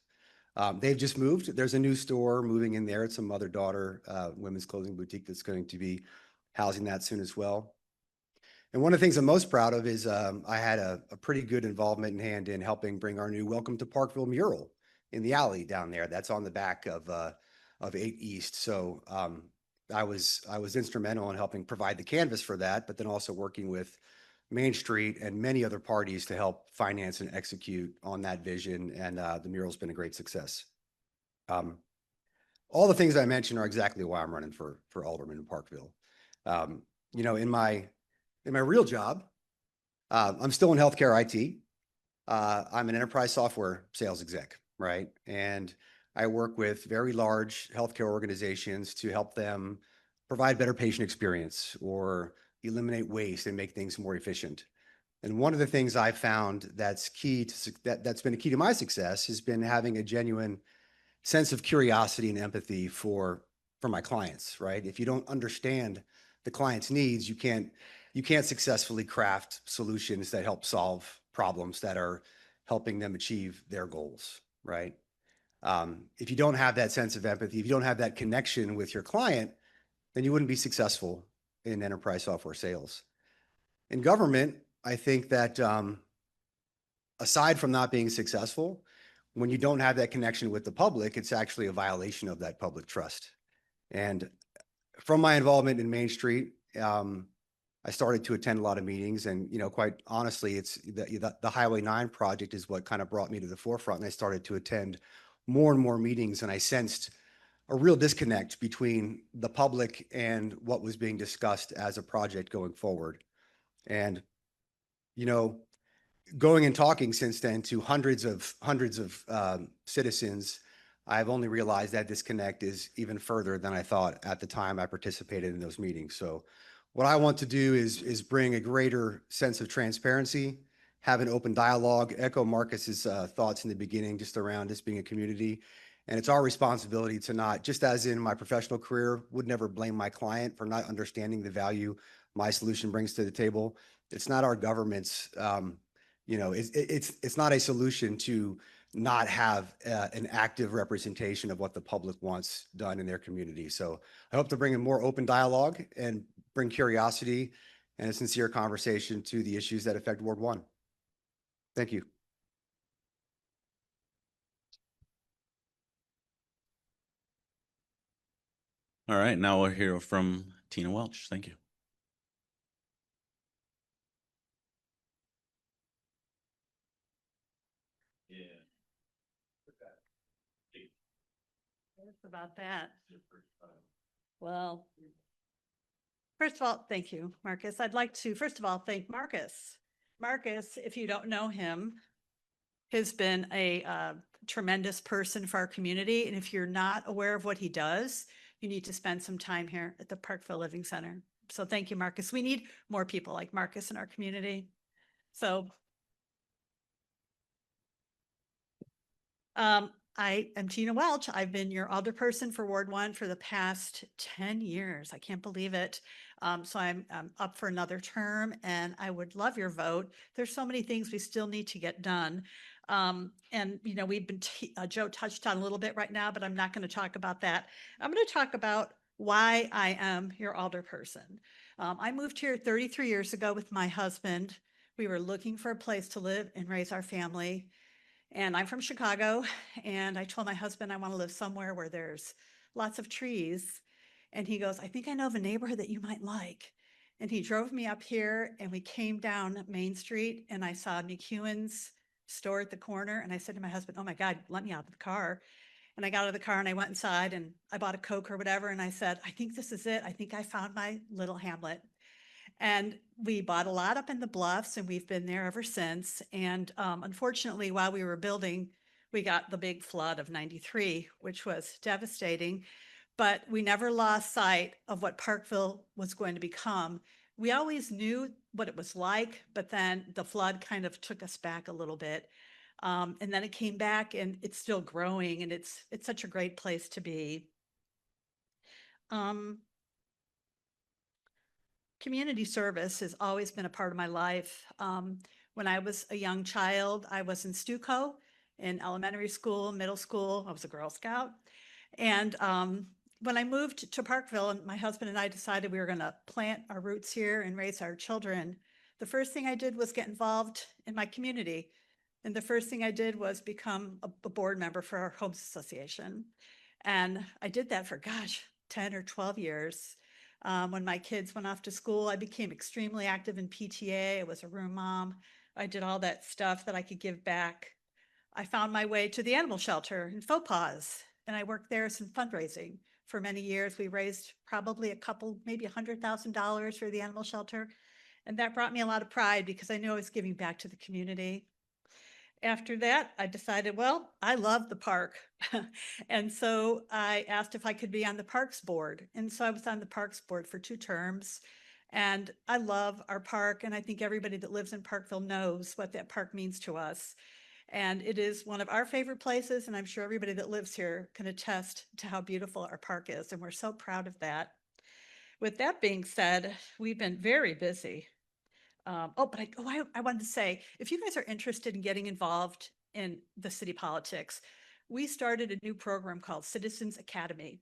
They've just moved. There's a new store moving in there. It's a mother-daughter women's clothing boutique that's going to be housing that soon as well. And one of the things I'm most proud of is I had a pretty good involvement in hand in helping bring our new Welcome to Parkville mural in the alley down there. That's on the back of 8 East. So I was instrumental in helping provide the canvas for that, but then also working with Main Street and many other parties to help finance and execute on that vision. And the mural's been a great success. All the things I mentioned are exactly why I'm running for Alderman in Parkville. You know, in my real job, I'm still in healthcare IT. I'm an enterprise software sales exec, right? And I work with very large healthcare organizations to help them provide better patient experience or eliminate waste and make things more efficient. And one of the things I found that's key to that's been a key to my success has been having a genuine sense of curiosity and empathy for my clients, right? If you don't understand the client's needs, you can't successfully craft solutions that help solve problems that are helping them achieve their goals, right? If you don't have that sense of empathy, if you don't have that connection with your client, then you wouldn't be successful in enterprise software sales. In government, I think that aside from not being successful, when you don't have that connection with the public, it's actually a violation of that public trust. And from my involvement in Main Street, I started to attend a lot of meetings, and you know, quite honestly, it's the Highway 9 project is what kind of brought me to the forefront, and I started to attend more and more meetings, and I sensed a real disconnect between the public and what was being discussed as a project going forward. And you know, going and talking since then to hundreds of citizens, I've only realized that disconnect is even further than I thought at the time I participated in those meetings. So what I want to do is bring a greater sense of transparency, have an open dialogue, echo Marcus's thoughts in the beginning just around this being a community. And it's our responsibility to not, just as in my professional career, would never blame my client for not understanding the value my solution brings to the table. It's not our government's, you know, it's not a solution to not have an active representation of what the public wants done in their community. So I hope to bring a more open dialogue and bring curiosity and a sincere conversation to the issues that affect Ward 1. Thank you. All right, now we'll hear from Tina Welch. Thank you. About that. Well, first of all, thank you, Marcus. I'd like to, first of all, thank Marcus. Marcus, if you don't know him, has been a tremendous person for our community. And if you're not aware of what he does, you need to spend some time here at the Parkville Living Center. So thank you, Marcus. We need more people like Marcus in our community. So I am Tina Welch. I've been your alderperson for Ward 1 for the past 10 years. I can't believe it. So I'm up for another term and I would love your vote. There's so many things we still need to get done. And you know, we've been, Joe touched on a little bit right now, but I'm not going to talk about that. I'm going to talk about why I am your alderperson. I moved here 33 years ago with my husband. We were looking for a place to live and raise our family. And I'm from Chicago, and I told my husband I want to live somewhere where there's lots of trees. And he goes, I think I know of a neighborhood that you might like. And he drove me up here and we came down Main Street and I saw McEwen's store at the corner. And I said to my husband, oh my God, let me out of the car. And I got out of the car and I went inside and I bought a Coke or whatever. And I said, I think this is it. I think I found my little hamlet. And we bought a lot up in the Bluffs and we've been there ever since. And unfortunately, while we were building, we got the big flood of 93, which was devastating, but we never lost sight of what Parkville was going to become. We always knew what it was like, but then the flood kind of took us back a little bit. And then it came back and it's still growing and it's such a great place to be. Community service has always been a part of my life. When I was a young child, I was in Stuco in elementary school, middle school. I was a Girl Scout. And when I moved to Parkville, and my husband and I decided we were going to plant our roots here and raise our children, the first thing I did was get involved in my community. And the first thing I did was become a board member for our Homes Association. And I did that for, gosh, 10 or 12 years. When my kids went off to school, I became extremely active in PTA. I was a room mom. I did all that stuff that I could give back. I found my way to the animal shelter in Faux Pas, and I worked there some fundraising for many years. We raised probably a couple, maybe $100,000 for the animal shelter. And that brought me a lot of pride because I knew I was giving back to the community. After that, I decided, well, I love the park. And so I asked if I could be on the Parks Board. And so I was on the Parks Board for 2 terms. And I love our park. And I think everybody that lives in Parkville knows what that park means to us. And it is one of our favorite places. And I'm sure everybody that lives here can attest to how beautiful our park is. And we're so proud of that. With that being said, we've been very busy. I wanted to say, if you guys are interested in getting involved in the city politics, we started a new program called Citizens Academy.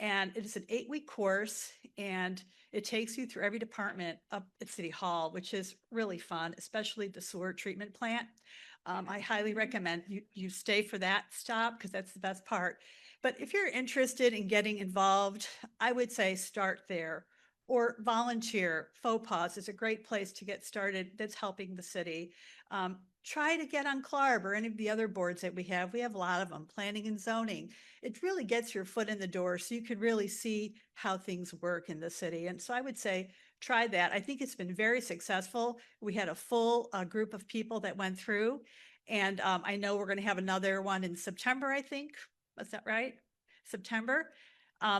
And it is an 8-week course and it takes you through every department up at City Hall, which is really fun, especially the sewer treatment plant. I highly recommend you stay for that stop because that's the best part. But if you're interested in getting involved, I would say start there. Or volunteer. Faux Pas is a great place to get started that's helping the city. Try to get on CLARB or any of the other boards that we have. We have a lot of them, planning and zoning. It really gets your foot in the door so you can really see how things work in the city. And so I would say try that. I think it's been very successful. We had a full group of people that went through. And I know we're going to have another one in September, I think. Was that right? September.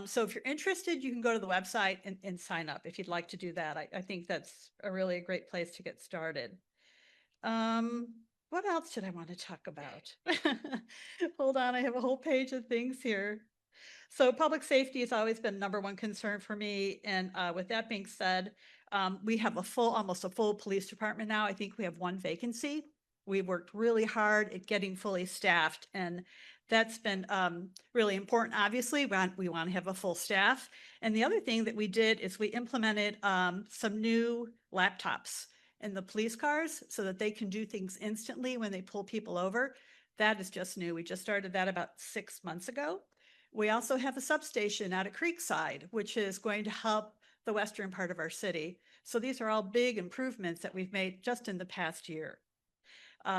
So if you're interested, you can go to the website and sign up if you'd like to do that. I think that's a really great place to get started. What else did I want to talk about? Hold on, I have a whole page of things here. So public safety has always been #1 concern for me. And with that being said, we have almost a full police department now. I think we have 1 vacancy. We worked really hard at getting fully staffed, and that's been really important. Obviously, we want to have a full staff. And the other thing that we did is we implemented some new laptops in the police cars so that they can do things instantly when they pull people over. That is just new. We just started that about 6 months ago. We also have a substation out at Creekside, which is going to help the western part of our city. So these are all big improvements that we've made just in the past year.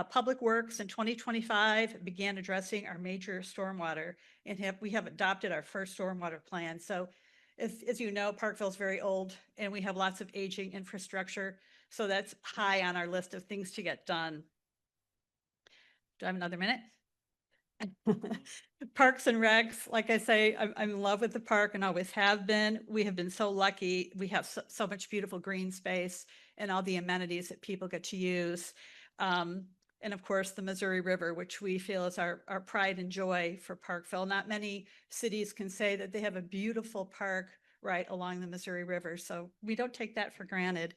Public Works in 2025 began addressing our major stormwater, and we have adopted our first stormwater plan. So as you know, Parkville is very old and we have lots of aging infrastructure. So that's high on our list of things to get done. Do I have another minute? Parks and Recs, like I say, I'm in love with the park and always have been. We have been so lucky. We have so much beautiful green space and all the amenities that people get to use. And of course, the Missouri River, which we feel is our pride and joy for Parkville. Not many cities can say that they have a beautiful park right along the Missouri River. So we don't take that for granted.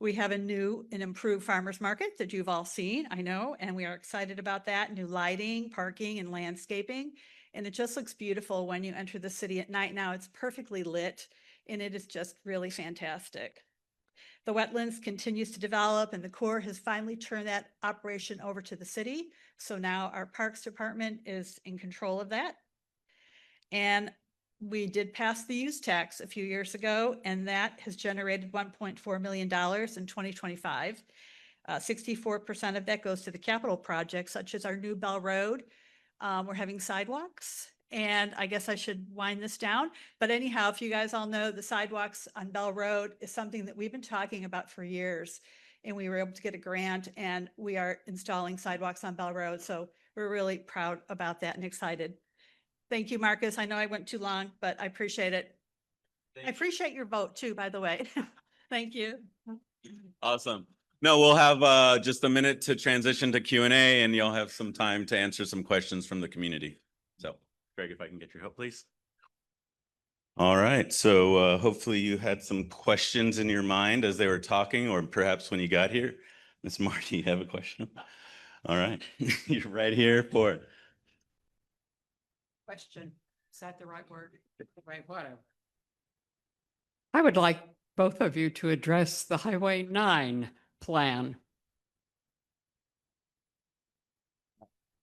We have a new and improved farmers market that you've all seen, I know, and we are excited about that. New lighting, parking, and landscaping. And it just looks beautiful when you enter the city at night. Now it's perfectly lit and it is just really fantastic. The wetlands continues to develop and the Corps has finally turned that operation over to the city. So now our Parks Department is in control of that. And we did pass the use tax a few years ago, and that has generated $1.4 million in 2025. 64% of that goes to the capital projects, such as our new Bell Road. We're having sidewalks, and I guess I should wind this down. But anyhow, if you guys all know, the sidewalks on Bell Road is something that we've been talking about for years. And we were able to get a grant, and we are installing sidewalks on Bell Road. So we're really proud about that and excited. Thank you, Marcus. I know I went too long, but I appreciate it. I appreciate your vote too, by the way. Thank you. Awesome. No, we'll have just a minute to transition to Q&A and you'll have some time to answer some questions from the community. So Greg, if I can get your help, please. All right. So hopefully you had some questions in your mind as they were talking, or perhaps when you got here. Ms. Marty, you have a question? All right. You're right here for it. Question, is that the right word? Right, whatever. I would like both of you to address the Highway 9 plan.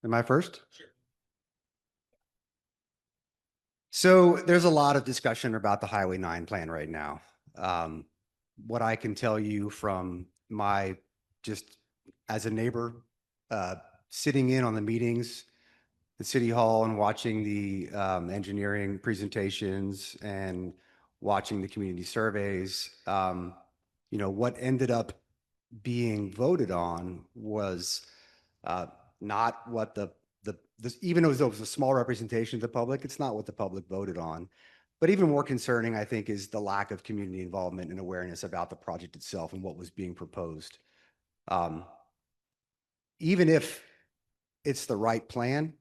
Am I first? Sure. So there's a lot of discussion about the Highway 9 plan right now. What I can tell you from my, just as a neighbor, sitting in on the meetings, the city hall, and watching the engineering presentations and watching the community surveys, what ended up being voted on was not what even though it was a small representation of the public, it's not what the public voted on. But even more concerning, I think, is the lack of community involvement and awareness about the project itself and what was being proposed. Even if it's the right plan,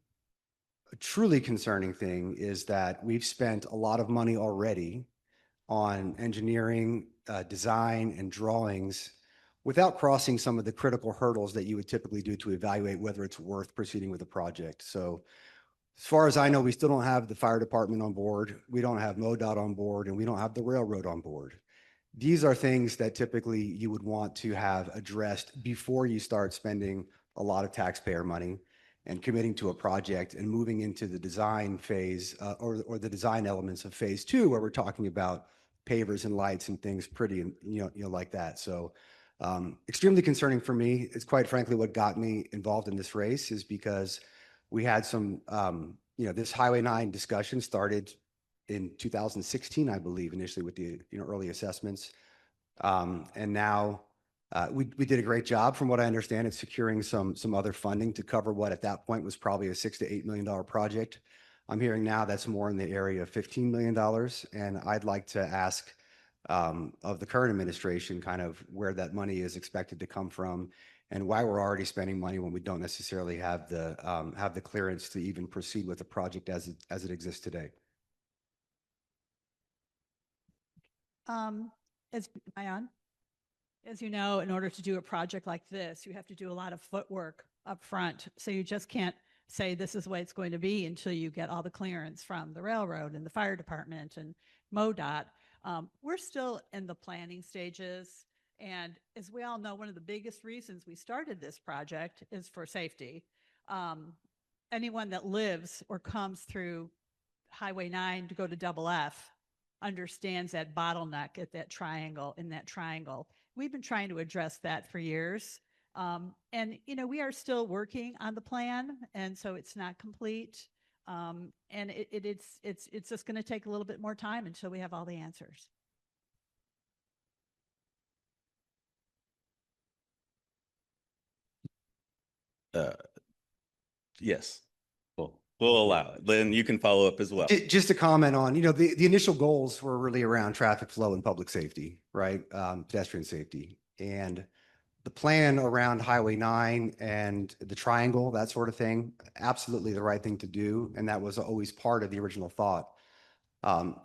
a truly concerning thing is that we've spent a lot of money already on engineering, design, and drawings without crossing some of the critical hurdles that you would typically do to evaluate whether it's worth proceeding with a project. So as far as I know, we still don't have the fire department on board. We don't have MoDOT on board, and we don't have the railroad on board. These are things that typically you would want to have addressed before you start spending a lot of taxpayer money and committing to a project and moving into the design phase or the design elements of phase 2, where we're talking about pavers and lights and things pretty, like that. So extremely concerning for me. It's quite frankly what got me involved in this race, is because we had some, this Highway 9 discussion started in 2016, I believe, initially with the early assessments. And now we did a great job, from what I understand, at securing some other funding to cover what at that point was probably a $6 to $8 million project. I'm hearing now that's more in the area of $15 million. And I'd like to ask of the current administration kind of where that money is expected to come from, and why we're already spending money when we don't necessarily have the clearance to even proceed with the project as it exists today. Am I on? As you know, in order to do a project like this, you have to do a lot of footwork up front. So you just can't say this is the way it's going to be until you get all the clearance from the railroad and the fire department and MoDOT. We're still in the planning stages. And as we all know, one of the biggest reasons we started this project is for safety. Anyone that lives or comes through Highway 9 to go to Double F understands that bottleneck at that triangle, in that triangle. We've been trying to address that for years. And, we are still working on the plan, and so it's not complete. And it's just going to take a little bit more time until we have all the answers. Yes. Cool. We'll allow it. Then you can follow up as well. Just to comment on, the initial goals were really around traffic flow and public safety, right? Pedestrian safety. And the plan around Highway 9 and the triangle, that sort of thing, absolutely the right thing to do. And that was always part of the original thought.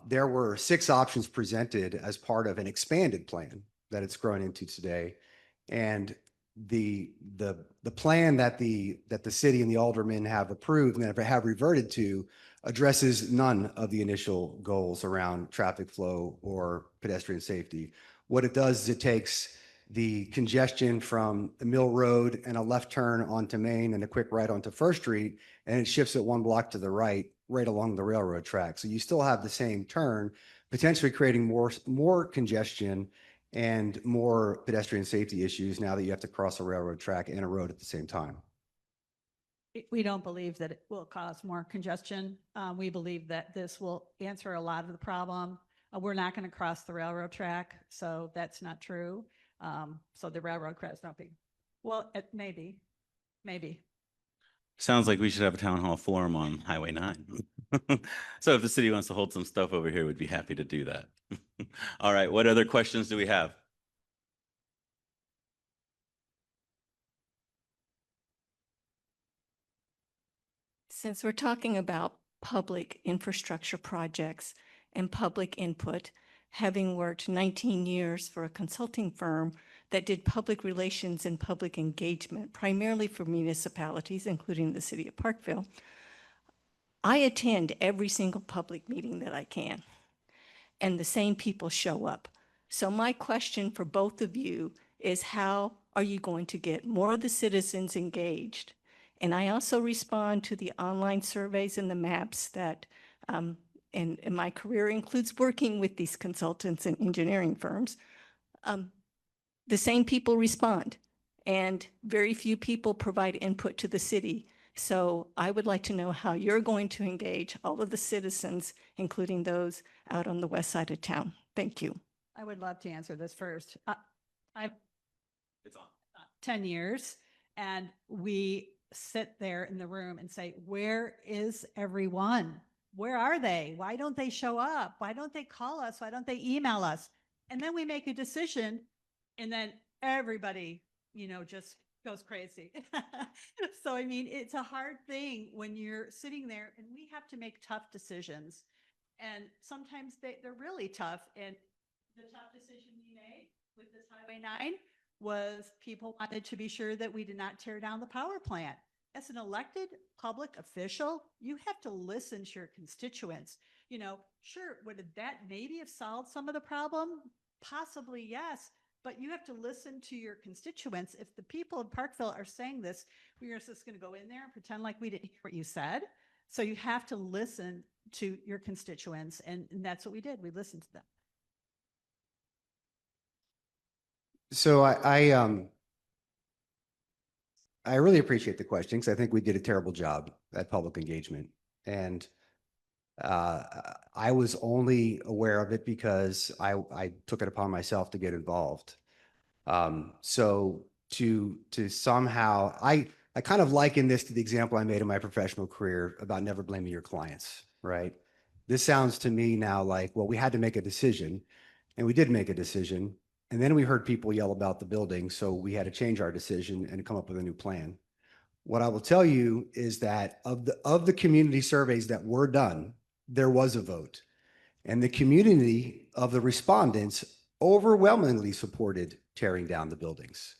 There were 6 options presented as part of an expanded plan that it's grown into today. And the plan that the city and the aldermen have approved and have reverted to addresses none of the initial goals around traffic flow or pedestrian safety. What it does is it takes the congestion from the Mill Road and a left turn onto Main and a quick right onto First Street, and it shifts it 1 block to the right along the railroad track. So you still have the same turn, potentially creating more congestion and more pedestrian safety issues now that you have to cross a railroad track and a road at the same time. We don't believe that it will cause more congestion. We believe that this will answer a lot of the problem. We're not going to cross the railroad track, so that's not true. So the railroad cross not be. Well, maybe. Sounds like we should have a town hall forum on Highway 9. So if the city wants to hold some stuff over here, we'd be happy to do that. All right, what other questions do we have? Since we're talking about public infrastructure projects and public input, having worked 19 years for a consulting firm that did public relations and public engagement, primarily for municipalities, including the city of Parkville, I attend every single public meeting that I can, and the same people show up. So my question for both of you is, how are you going to get more of the citizens engaged? And I also respond to the online surveys and the maps that, and my career includes working with these consultants and engineering firms. The same people respond, and very few people provide input to the city. So I would like to know how you're going to engage all of the citizens, including those out on the west side of town. Thank you. I would love to answer this first. I've It's on. 10 years, and we sit there in the room and say, where is everyone? Where are they? Why don't they show up? Why don't they call us? Why don't they email us? And then we make a decision, and then everybody, just goes crazy. So, I mean, it's a hard thing when you're sitting there and we have to make tough decisions. And sometimes they're really tough. And the tough decision we made with this Highway 9 was people wanted to be sure that we did not tear down the power plant. As an elected public official, you have to listen to your constituents. Sure, would that maybe have solved some of the problem? Possibly, yes. But you have to listen to your constituents. If the people of Parkville are saying this, we're just going to go in there and pretend like we didn't hear what you said. So you have to listen to your constituents, and that's what we did. We listened to them. So I really appreciate the question, because I think we did a terrible job at public engagement. And I was only aware of it because I took it upon myself to get involved. So to somehow, I kind of liken this to the example I made in my professional career about never blaming your clients, right? This sounds to me now like, well, we had to make a decision, and we did make a decision. And then we heard people yell about the building, so we had to change our decision and come up with a new plan. What I will tell you is that of the community surveys that were done, there was a vote. And the community of the respondents overwhelmingly supported tearing down the buildings.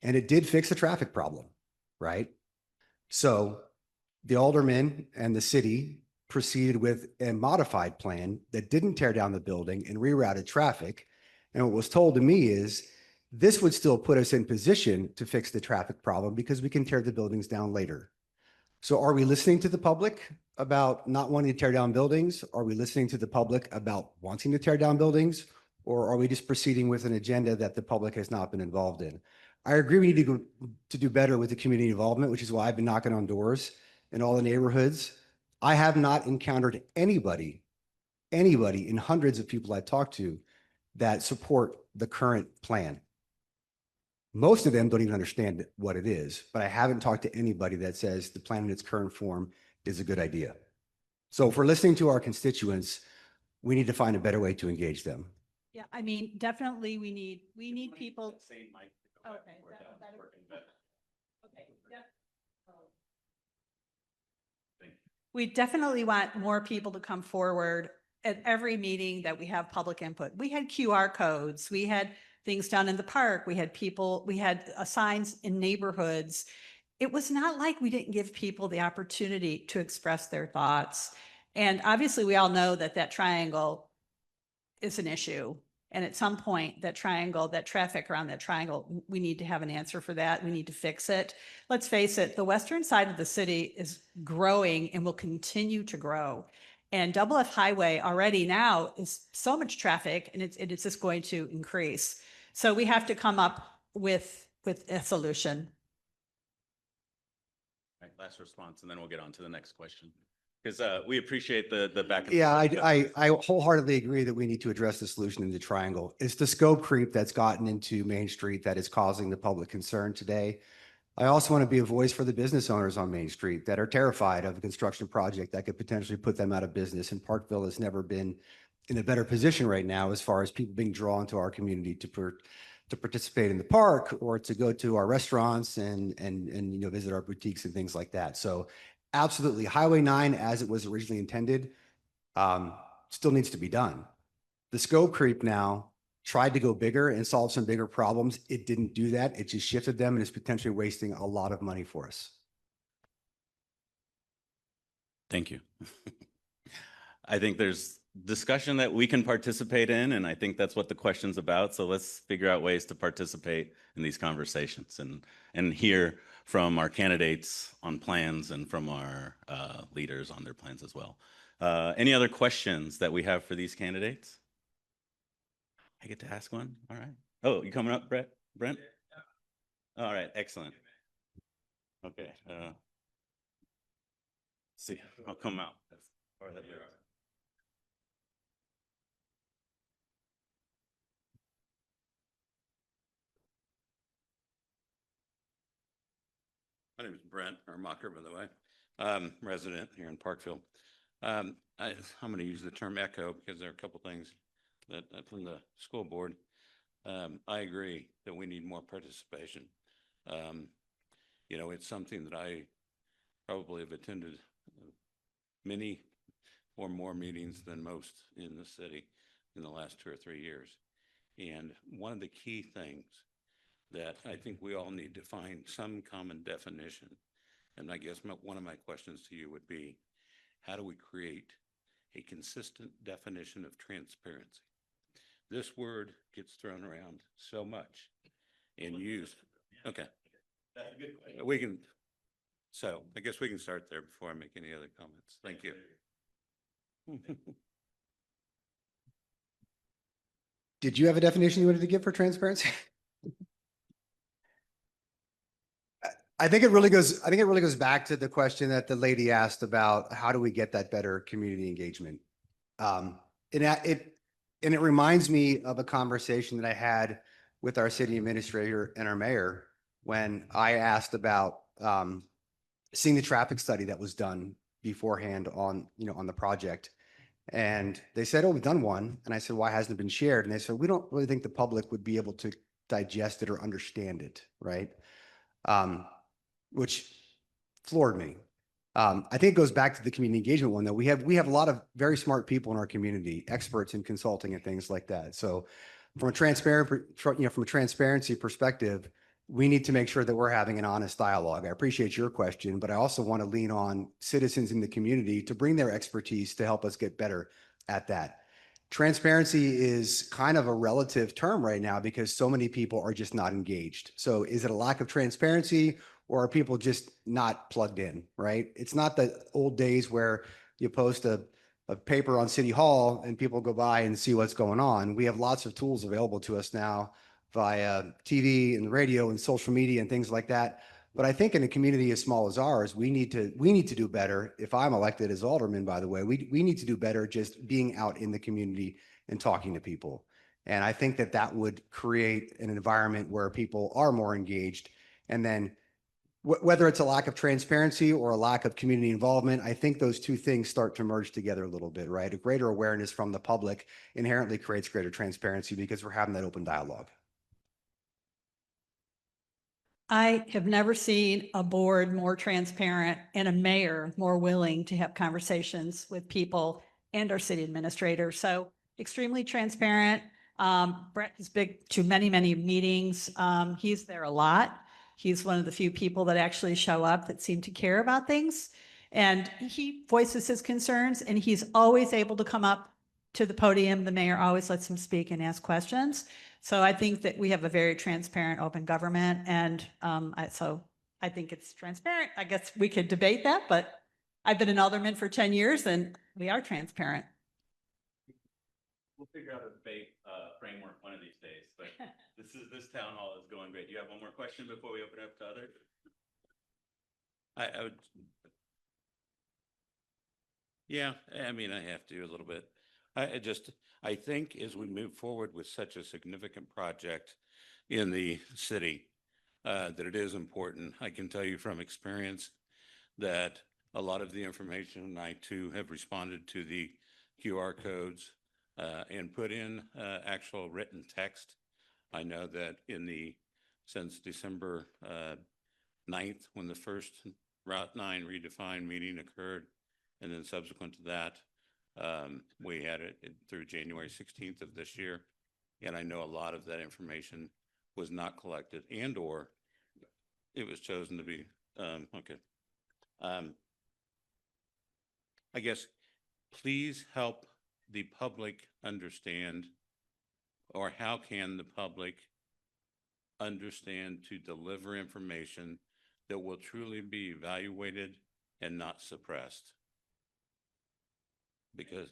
And it did fix the traffic problem, right? So the aldermen and the city proceeded with a modified plan that didn't tear down the building and rerouted traffic. And what was told to me is this would still put us in position to fix the traffic problem because we can tear the buildings down later. So are we listening to the public about not wanting to tear down buildings? Are we listening to the public about wanting to tear down buildings? Or are we just proceeding with an agenda that the public has not been involved in? I agree we need to do better with the community involvement, which is why I've been knocking on doors in all the neighborhoods. I have not encountered anybody in hundreds of people I've talked to that support the current plan. Most of them don't even understand what it is, but I haven't talked to anybody that says the plan in its current form is a good idea. So if we're listening to our constituents, we need to find a better way to engage them. Yeah, I mean, definitely we need people. Okay. We definitely want more people to come forward at every meeting that we have public input. We had QR codes, we had things down in the park, we had people, we had signs in neighborhoods. It was not like we didn't give people the opportunity to express their thoughts. And obviously, we all know that that triangle is an issue. And at some point, that triangle, that traffic around that triangle, we need to have an answer for that. We need to fix it. Let's face it, the western side of the city is growing and will continue to grow. And Double F Highway already now is so much traffic, and it's just going to increase. So we have to come up with a solution. All right, last response, and then we'll get on to the next question. Because we appreciate the back and Yeah, forth. I wholeheartedly agree that we need to address the solution in the triangle. It's the scope creep that's gotten into Main Street that is causing the public concern today. I also want to be a voice for the business owners on Main Street that are terrified of a construction project that could potentially put them out of business. And Parkville has never been in a better position right now as far as people being drawn to our community to participate in the park or to go to our restaurants and visit our boutiques and things like that. So absolutely, Highway 9, as it was originally intended, still needs to be done. The scope creep now tried to go bigger and solve some bigger problems. It didn't do that. It just shifted them and is potentially wasting a lot of money for us. Thank you. I think there's discussion that we can participate in, and I think that's what the question's about. So let's figure out ways to participate in these conversations and hear from our candidates on plans and from our leaders on their plans as well. Any other questions that we have for these candidates? I get to ask one? All right. Oh, you coming up, Brent? All right, excellent. Okay. See, I'll come out. Or that you're- My name is Brent Ermacher, by the way, resident here in Parkville. I'm going to use the term echo because there are a couple things that from the school board. I agree that we need more participation. It's something that I probably have attended many or more meetings than most in the city in the last 2 or 3 years. And one of the key things that I think we all need to find some common definition. And I guess one of my questions to you would be, how do we create a consistent definition of transparency? This word gets thrown around so much and used. Okay. That's a good question. We can, so I guess we can start there before I make any other comments. Thank you. Did you have a definition you wanted to give for transparency? I think it really goes back to the question that the lady asked about how do we get that better community engagement? And it reminds me of a conversation that I had with our city administrator and our mayor when I asked about seeing the traffic study that was done beforehand on the project. And they said, oh, we've done one. And I said, why hasn't it been shared? And they said, we don't really think the public would be able to digest it or understand it, right? Which floored me. I think it goes back to the community engagement one, though. We have a lot of very smart people in our community, experts in consulting and things like that. So from a transparency perspective, we need to make sure that we're having an honest dialogue. I appreciate your question, but I also want to lean on citizens in the community to bring their expertise to help us get better at that. Transparency is kind of a relative term right now because so many people are just not engaged. So is it a lack of transparency or are people just not plugged in, right? It's not the old days where you post a paper on City Hall and people go by and see what's going on. We have lots of tools available to us now via TV and radio and social media and things like that. But I think in a community as small as ours, we need to do better. If I'm elected as alderman, by the way, we need to do better just being out in the community and talking to people. And I think that would create an environment where people are more engaged. And then whether it's a lack of transparency or a lack of community involvement, I think those two things start to merge together a little bit, right? A greater awareness from the public inherently creates greater transparency because we're having that open dialogue. I have never seen a board more transparent and a mayor more willing to have conversations with people and our city administrator. So extremely transparent. Brett has been to many, many meetings. He's there a lot. He's one of the few people that actually show up that seem to care about things. And he voices his concerns and he's always able to come up to the podium. The mayor always lets him speak and ask questions. So I think that we have a very transparent, open government, and so I think it's transparent. I guess we could debate that, but I've been an alderman for 10 years and we are transparent. We'll figure out a debate framework one of these days, but this town hall is going great. Do you have one more question before we open it up to others? I would. Yeah, I mean, I have to a little bit. I think as we move forward with such a significant project in the city, that it is important. I can tell you from experience that a lot of the information, I too have responded to the QR codes and put in actual written text. I know that since December 9th, when the first Route 9 redefined meeting occurred, and then subsequent to that, we had it through January 16th of this year. And I know a lot of that information was not collected and or it was chosen to be, okay. I guess, please help the public understand, or how can the public understand to deliver information that will truly be evaluated and not suppressed? Because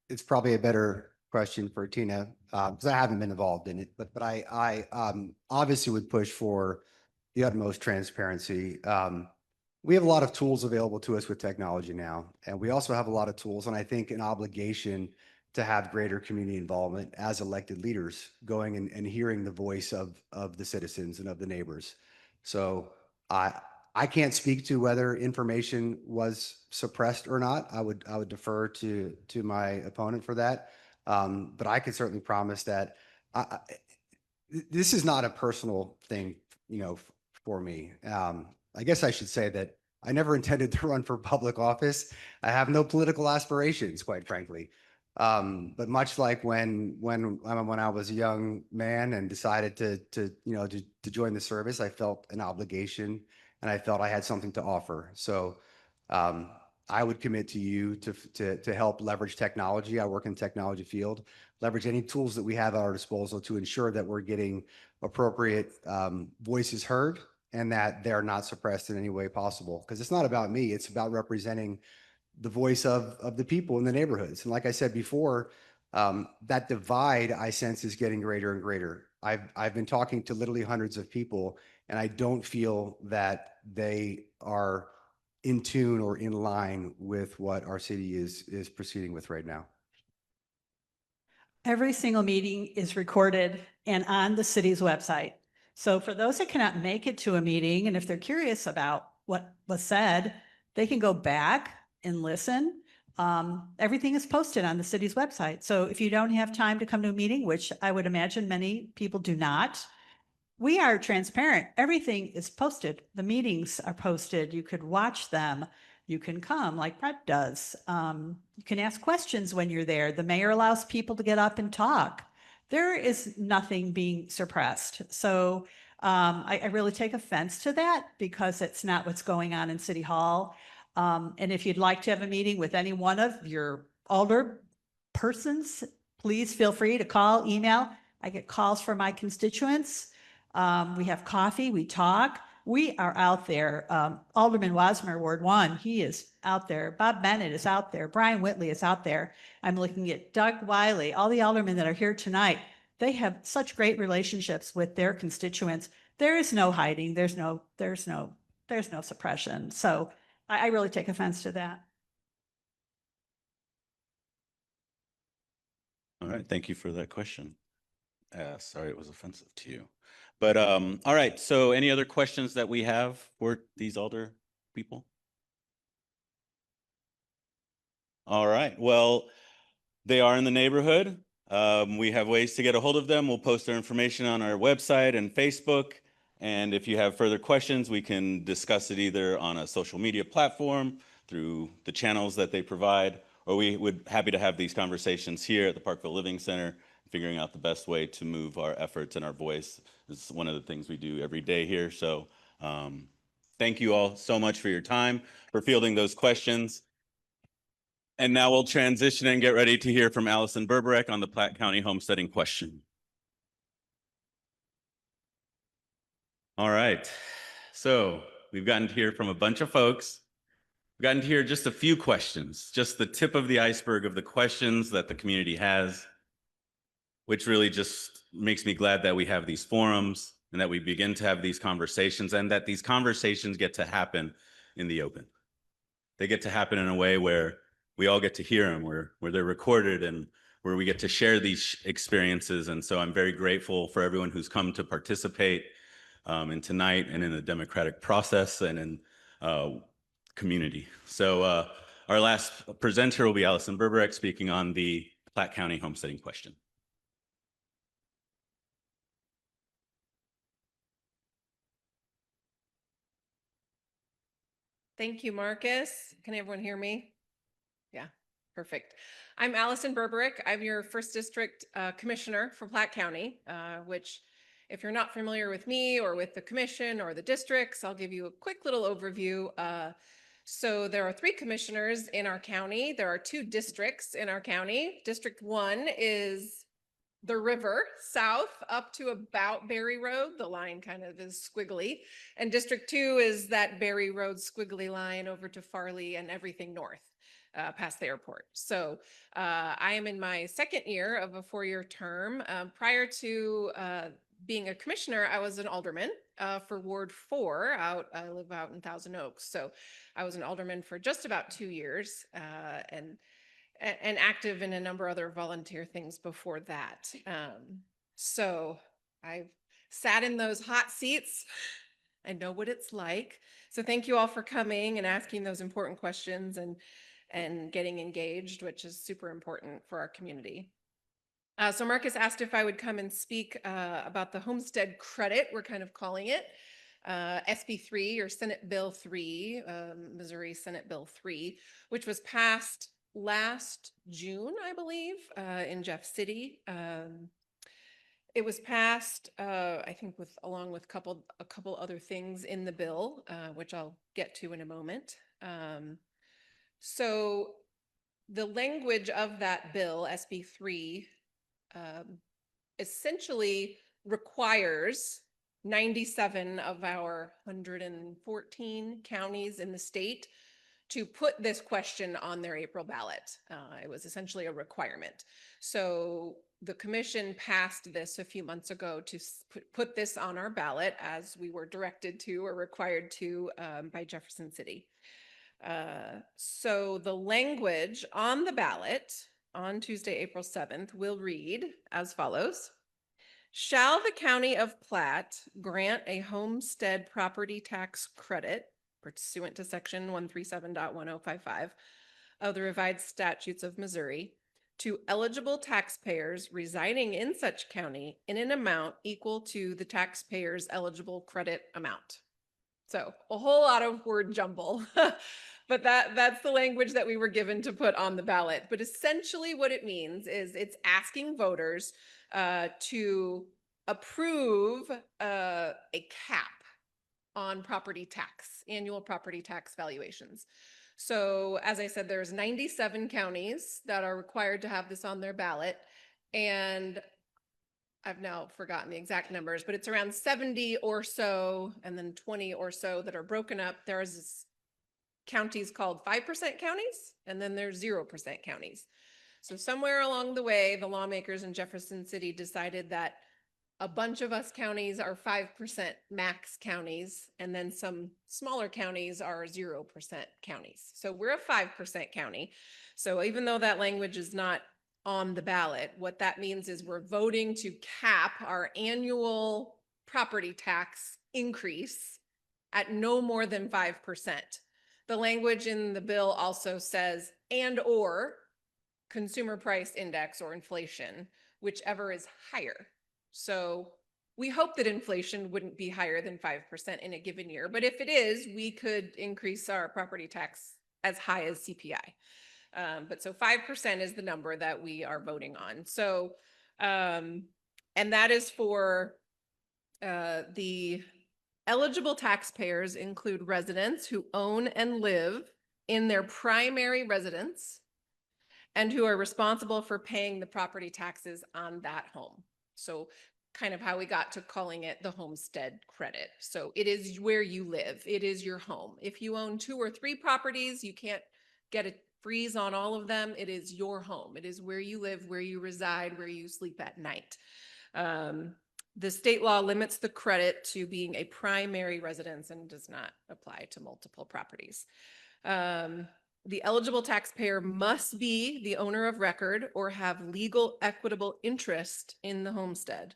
It's probably a better question for Tina, because I haven't been involved in it, but I obviously would push for the utmost transparency. We have a lot of tools available to us with technology now, and we also have a lot of tools, and I think an obligation to have greater community involvement as elected leaders, going and hearing the voice of the citizens and of the neighbors. So I can't speak to whether information was suppressed or not. I would defer to my opponent for that. But I can certainly promise that this is not a personal thing, for me. I guess I should say that I never intended to run for public office. I have no political aspirations, quite frankly. But much like when I was a young man and decided to join the service, I felt an obligation and I felt I had something to offer. So I would commit to you to help leverage technology. I work in the technology field, leverage any tools that we have at our disposal to ensure that we're getting appropriate voices heard and that they're not suppressed in any way possible. Because it's not about me, it's about representing the voice of the people in the neighborhoods. And like I said before, that divide I sense is getting greater and greater. I've been talking to literally hundreds of people, and I don't feel that they are in tune or in line with what our city is proceeding with right now. Every single meeting is recorded and on the city's website. So for those that cannot make it to a meeting, and if they're curious about what was said, they can go back and listen. Everything is posted on the city's website. So if you don't have time to come to a meeting, which I would imagine many people do not, we are transparent. Everything is posted. The meetings are posted. You could watch them. You can come like Brett does. You can ask questions when you're there. The mayor allows people to get up and talk. There is nothing being suppressed. So I really take offense to that because it's not what's going on in City Hall. And if you'd like to have a meeting with any one of your alder persons, please feel free to call, email. I get calls from my constituents. We have coffee, we talk. We are out there. Alderman Wasmer, Ward 1, he is out there. Bob Bennett is out there. Brian Whitley is out there. I'm looking at Doug Wiley, all the aldermen that are here tonight. They have such great relationships with their constituents. There is no hiding. There's no suppression. So I really take offense to that. All right, thank you for that question. Sorry, it was offensive to you. But all right. So any other questions that we have for these alder people? All right. Well, they are in the neighborhood. We have ways to get a hold of them. We'll post their information on our website and Facebook. And if you have further questions, we can discuss it either on a social media platform through the channels that they provide, or we would happy to have these conversations here at the Parkville Living Center, figuring out the best way to move our efforts and our voice. This is one of the things we do every day here. So thank you all so much for your time, for fielding those questions. And now we'll transition and get ready to hear from Allison Berberek on the Platte County homesteading question. All right. So we've gotten to hear from a bunch of folks. We've gotten to hear just a few questions, just the tip of the iceberg of the questions that the community has, which really just makes me glad that we have these forums and that we begin to have these conversations and that these conversations get to happen in the open. They get to happen in a way where we all get to hear them, where they're recorded and where we get to share these experiences. And so I'm very grateful for everyone who's come to participate in tonight and in the democratic process and in community. So our last presenter will be Allison Berberek speaking on the Platte County homesteading question. Thank you, Marcus. Can everyone hear me? Yeah, perfect. I'm Allison Berberek. I'm your first district commissioner for Platte County, which if you're not familiar with me or with the commission or the districts, I'll give you a quick little overview. So there are 3 commissioners in our county. There are 2 districts in our county. District 1 is the river south up to about Berry Road. The line kind of is squiggly. And District 2 is that Berry Road squiggly line over to Farley and everything north past the airport. So I am in my 2nd year of a 4-year term. Prior to being a commissioner, I was an alderman for Ward 4 I live out in Thousand Oaks. So I was an alderman for just about 2 years and active in a number of other volunteer things before that. So I've sat in those hot seats. I know what it's like. So thank you all for coming and asking those important questions and getting engaged, which is super important for our community. So Marcus asked if I would come and speak about the homestead credit, we're kind of calling it, SB 3 or Senate Bill 3, Missouri Senate Bill 3, which was passed last June, I believe, in Jeff City. It was passed, I think, along with a couple other things in the bill, which I'll get to in a moment. So the language of that bill, SB 3, essentially requires 97 of our 114 counties in the state to put this question on their April ballot. It was essentially a requirement. So the commission passed this a few months ago to put this on our ballot as we were directed to or required to by Jefferson City. So the language on the ballot on Tuesday, April 7th will read as follows. Shall the County of Platte grant a homestead property tax credit pursuant to section 137.1055 of the revised statutes of Missouri to eligible taxpayers residing in such county in an amount equal to the taxpayer's eligible credit amount? So a whole lot of word jumble, but that's the language that we were given to put on the ballot. But essentially what it means is it's asking voters to approve a cap on property tax, annual property tax valuations. So as I said, there's 97 counties that are required to have this on their ballot. And I've now forgotten the exact numbers, but it's around 70 or so, and then 20 or so that are broken up. There's counties called 5% counties, and then there's 0% counties. So somewhere along the way, the lawmakers in Jefferson City decided that a bunch of us counties are 5% max counties, and then some smaller counties are 0% counties. So we're a 5% county. So even though that language is not on the ballot. What that means is we're voting to cap our annual property tax increase at no more than 5%. The language in the bill also says and/or consumer price index or inflation, whichever is higher. So we hope that inflation wouldn't be higher than 5% in a given year, but if it is, we could increase our property tax as high as CPI. But so 5% is the number that we are voting on. So, and that is for the eligible taxpayers include residents who own and live in their primary residence and who are responsible for paying the property taxes on that home. So kind of how we got to calling it the homestead credit. So it is where you live. It is your home. If you own 2 or 3 properties, you can't get a freeze on all of them. It is your home. It is where you live, where you reside, where you sleep at night. The state law limits the credit to being a primary residence and does not apply to multiple properties. The eligible taxpayer must be the owner of record or have legal equitable interest in the homestead.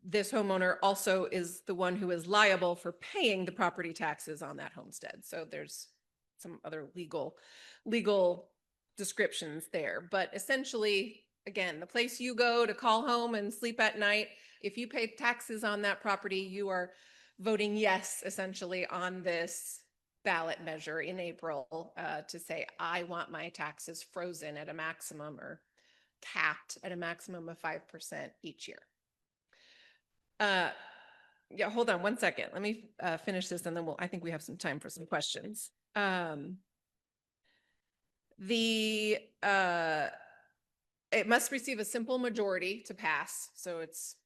This homeowner also is the one who is liable for paying the property taxes on that homestead. So there's some other legal descriptions there, but essentially, again, the place you go to call home and sleep at night, if you pay taxes on that property, you are voting yes, essentially, on this ballot measure in April to say, I want my taxes frozen at a maximum or capped at a maximum of 5% each year. Yeah, hold on one second. Let me finish this and then I think we have some time for some questions. It must receive a simple majority to pass. So it's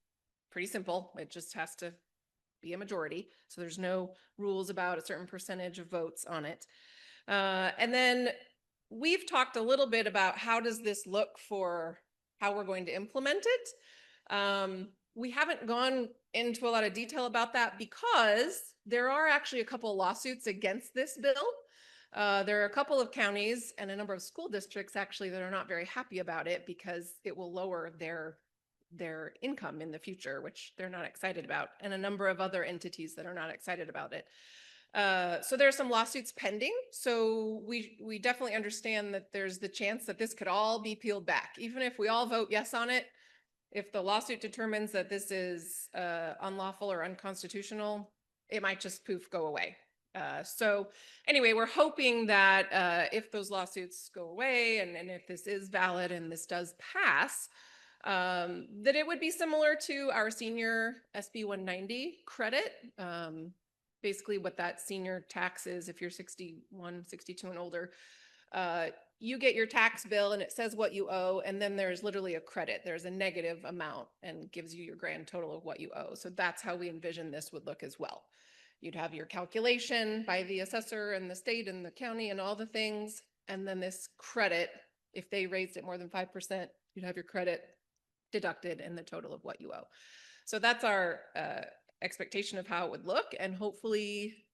pretty simple. It just has to be a majority. So there's no rules about a certain percentage of votes on it. And then we've talked a little bit about how does this look for how we're going to implement it. We haven't gone into a lot of detail about that because there are actually a couple of lawsuits against this bill. There are a couple of counties and a number of school districts actually that are not very happy about it because it will lower their income in the future, which they're not excited about, and a number of other entities that are not excited about it. So there are some lawsuits pending. So we definitely understand that there's the chance that this could all be peeled back. Even if we all vote yes on it, if the lawsuit determines that this is unlawful or unconstitutional, it might just poof go away. So anyway, we're hoping that if those lawsuits go away and if this is valid and this does pass, that it would be similar to our senior SB 190 credit. Basically what that senior tax is, if you're 61, 62 and older, you get your tax bill and it says what you owe, and then there's literally a credit. There's a negative amount and gives you your grand total of what you owe. So that's how we envision this would look as well. You'd have your calculation by the assessor and the state and the county and all the things. And then this credit, if they raised it more than 5%, you'd have your credit deducted in the total of what you owe. So that's our expectation of how it would look. And hopefully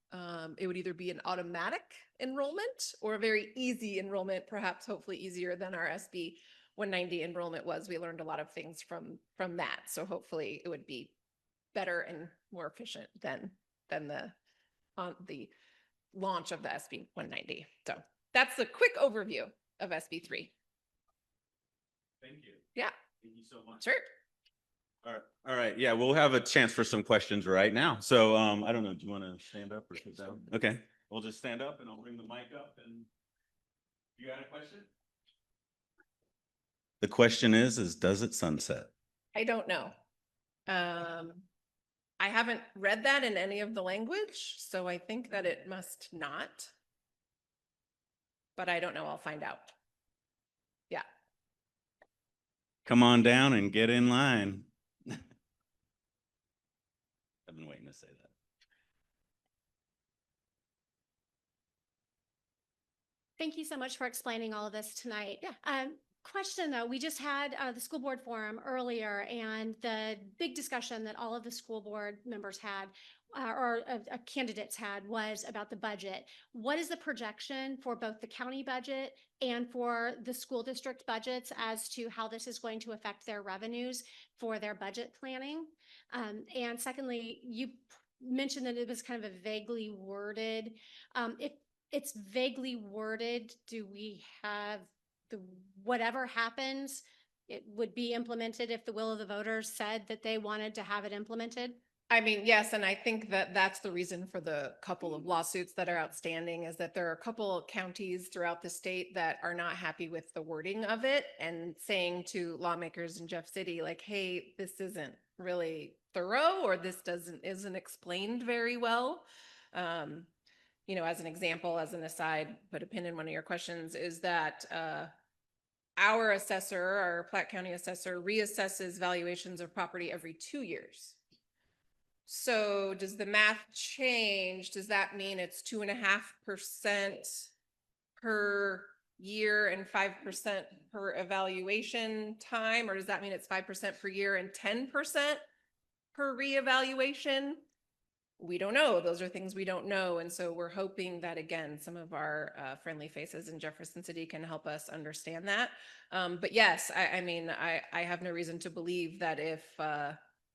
it would either be an automatic enrollment or a very easy enrollment, perhaps hopefully easier than our SB 190 enrollment was. We learned a lot of things from that. So hopefully it would be better and more efficient than the launch of the SB 190. So that's a quick overview of SB 3. Thank you. Yeah. Thank you so much. Sure. All right. Yeah, we'll have a chance for some questions right now. So I don't know. Do you want to stand up or sit down? Okay. We'll just stand up and I'll bring the mic up. And you got a question? The question is does it sunset? I don't know. I haven't read that in any of the language, so I think that it must not. But I don't know. I'll find out. Yeah. Come on down and get in line. I've been waiting to say that. Thank you so much for explaining all of this tonight. Yeah. Question though, we just had the school board forum earlier and the big discussion that all of the school board members had. candidates had was about the budget. What is the projection for both the county budget and for the school district budgets as to how this is going to affect their revenues for their budget planning? And secondly, you mentioned that it was kind of a vaguely worded. If it's vaguely worded, do we have whatever happens, it would be implemented if the will of the voters said that they wanted to have it implemented? I mean, yes, and I think that that's the reason for the couple of lawsuits that are outstanding is that there are a couple of counties throughout the state that are not happy with the wording of it and saying to lawmakers in Jeff City, like, hey, this isn't really thorough or this isn't explained very well. You know, as an example, as an aside, but a pin in one of your questions is that our assessor, our Platte County assessor, reassesses valuations of property every 2 years. So does the math change? Does that mean it's 2.5% per year and 5% per evaluation time? Or does that mean it's 5% per year and 10% per reevaluation? We don't know. Those are things we don't know. And so we're hoping that, again, some of our friendly faces in Jefferson City can help us understand that. But yes, I mean, I have no reason to believe that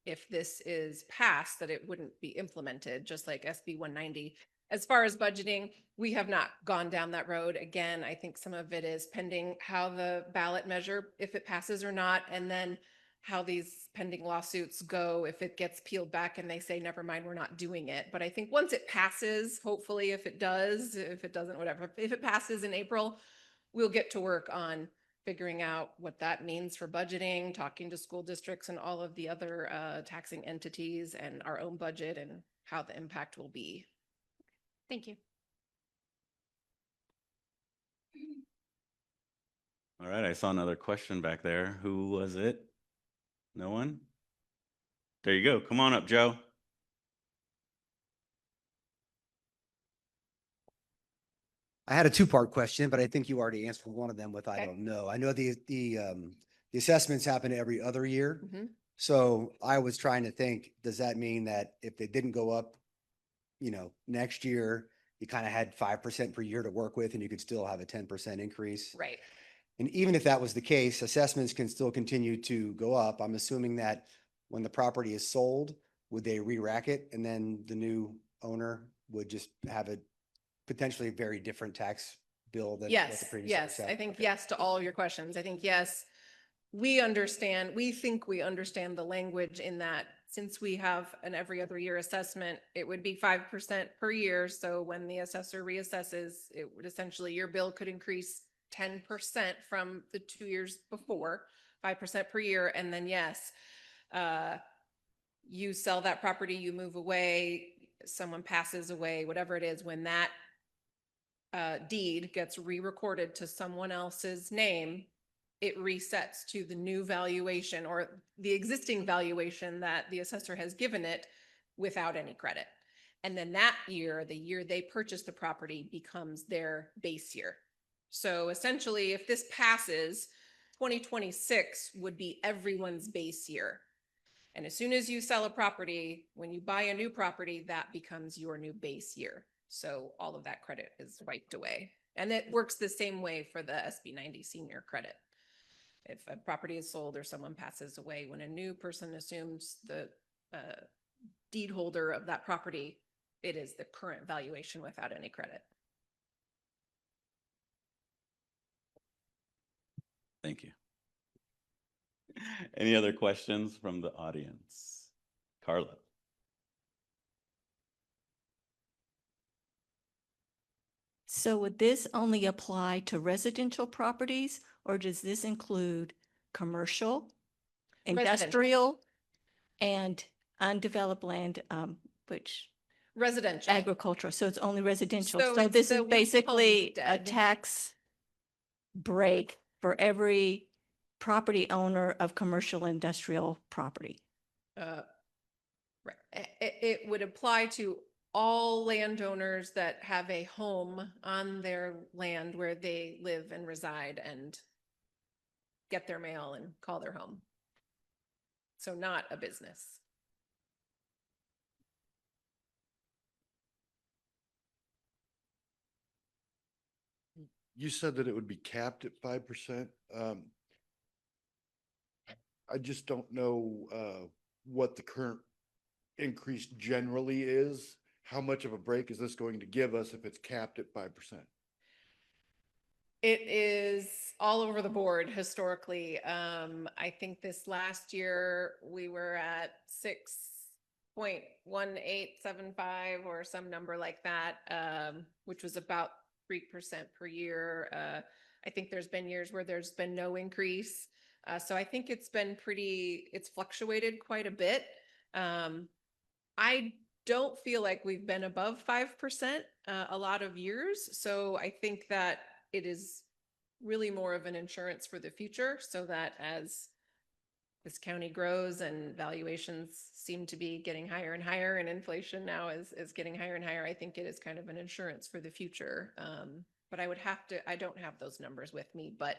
if this is passed, that it wouldn't be implemented, just like SB 190. As far as budgeting, we have not gone down that road. Again, I think some of it is pending how the ballot measure, if it passes or not, and then how these pending lawsuits go, if it gets peeled back and they say, never mind, we're not doing it. But I think once it passes, hopefully if it does, if it doesn't, whatever, if it passes in April, we'll get to work on figuring out what that means for budgeting, talking to school districts and all of the other taxing entities and our own budget and how the impact will be. Thank you. All right, I saw another question back there. Who was it? No one? There you go. Come on up, Joe. I had a two-part question, but I think you already answered one of them with I Okay. don't know. I know the assessments happen every other year. Mhm. So I was trying to think, does that mean that if they didn't go up, next year, you kind of had 5% per year to work with and you could still have a 10% increase? Right. And even if that was the case, assessments can still continue to go up. I'm assuming that when the property is sold, would they re-rack it and then the new owner would just have a potentially very different tax bill than what the Yes, previous? yes. I think yes to all of your questions. I think yes, we think we understand the language in that since we have an every other year assessment, it would be 5% per year. So when the assessor reassesses, it would essentially, your bill could increase 10% from the 2 years before, 5% per year. And then yes, you sell that property, you move away, someone passes away, whatever it is, when that deed gets re-recorded to someone else's name, it resets to the new valuation or the existing valuation that the assessor has given it without any credit. And then that year, the year they purchase the property, becomes their base year. So essentially, if this passes, 2026 would be everyone's base year. And as soon as you sell a property, when you buy a new property, that becomes your new base year. So all of that credit is wiped away. And it works the same way for the SB 90 senior credit. If a property is sold or someone passes away, when a new person assumes the deed holder of that property, it is the current valuation without any credit. Thank you. Any other questions from the audience? Carla. So would this only apply to residential properties, or does this include commercial, Residential. industrial, and undeveloped land, which Residential. agricultural? So it's only residential. So So it's this the is weak basically a homestead. tax break for every property owner of commercial industrial property. Right. It would apply to all landowners that have a home on their land where they live and reside and get their mail and call their home. So not a business. You said that it would be capped at 5%. I just don't know what the current increase generally is. How much of a break is this going to give us if it's capped at 5%? It is all over the board historically. I think this last year we were at 6.1875 or some number like that, which was about 3% per year. I think there's been years where there's been no increase. So I think it's fluctuated quite a bit. I don't feel like we've been above 5% a lot of years. So I think that it is really more of an insurance for the future, so that as this county grows and valuations seem to be getting higher and higher and inflation now is getting higher and higher, I think it is kind of an insurance for the future. But I don't have those numbers with me, but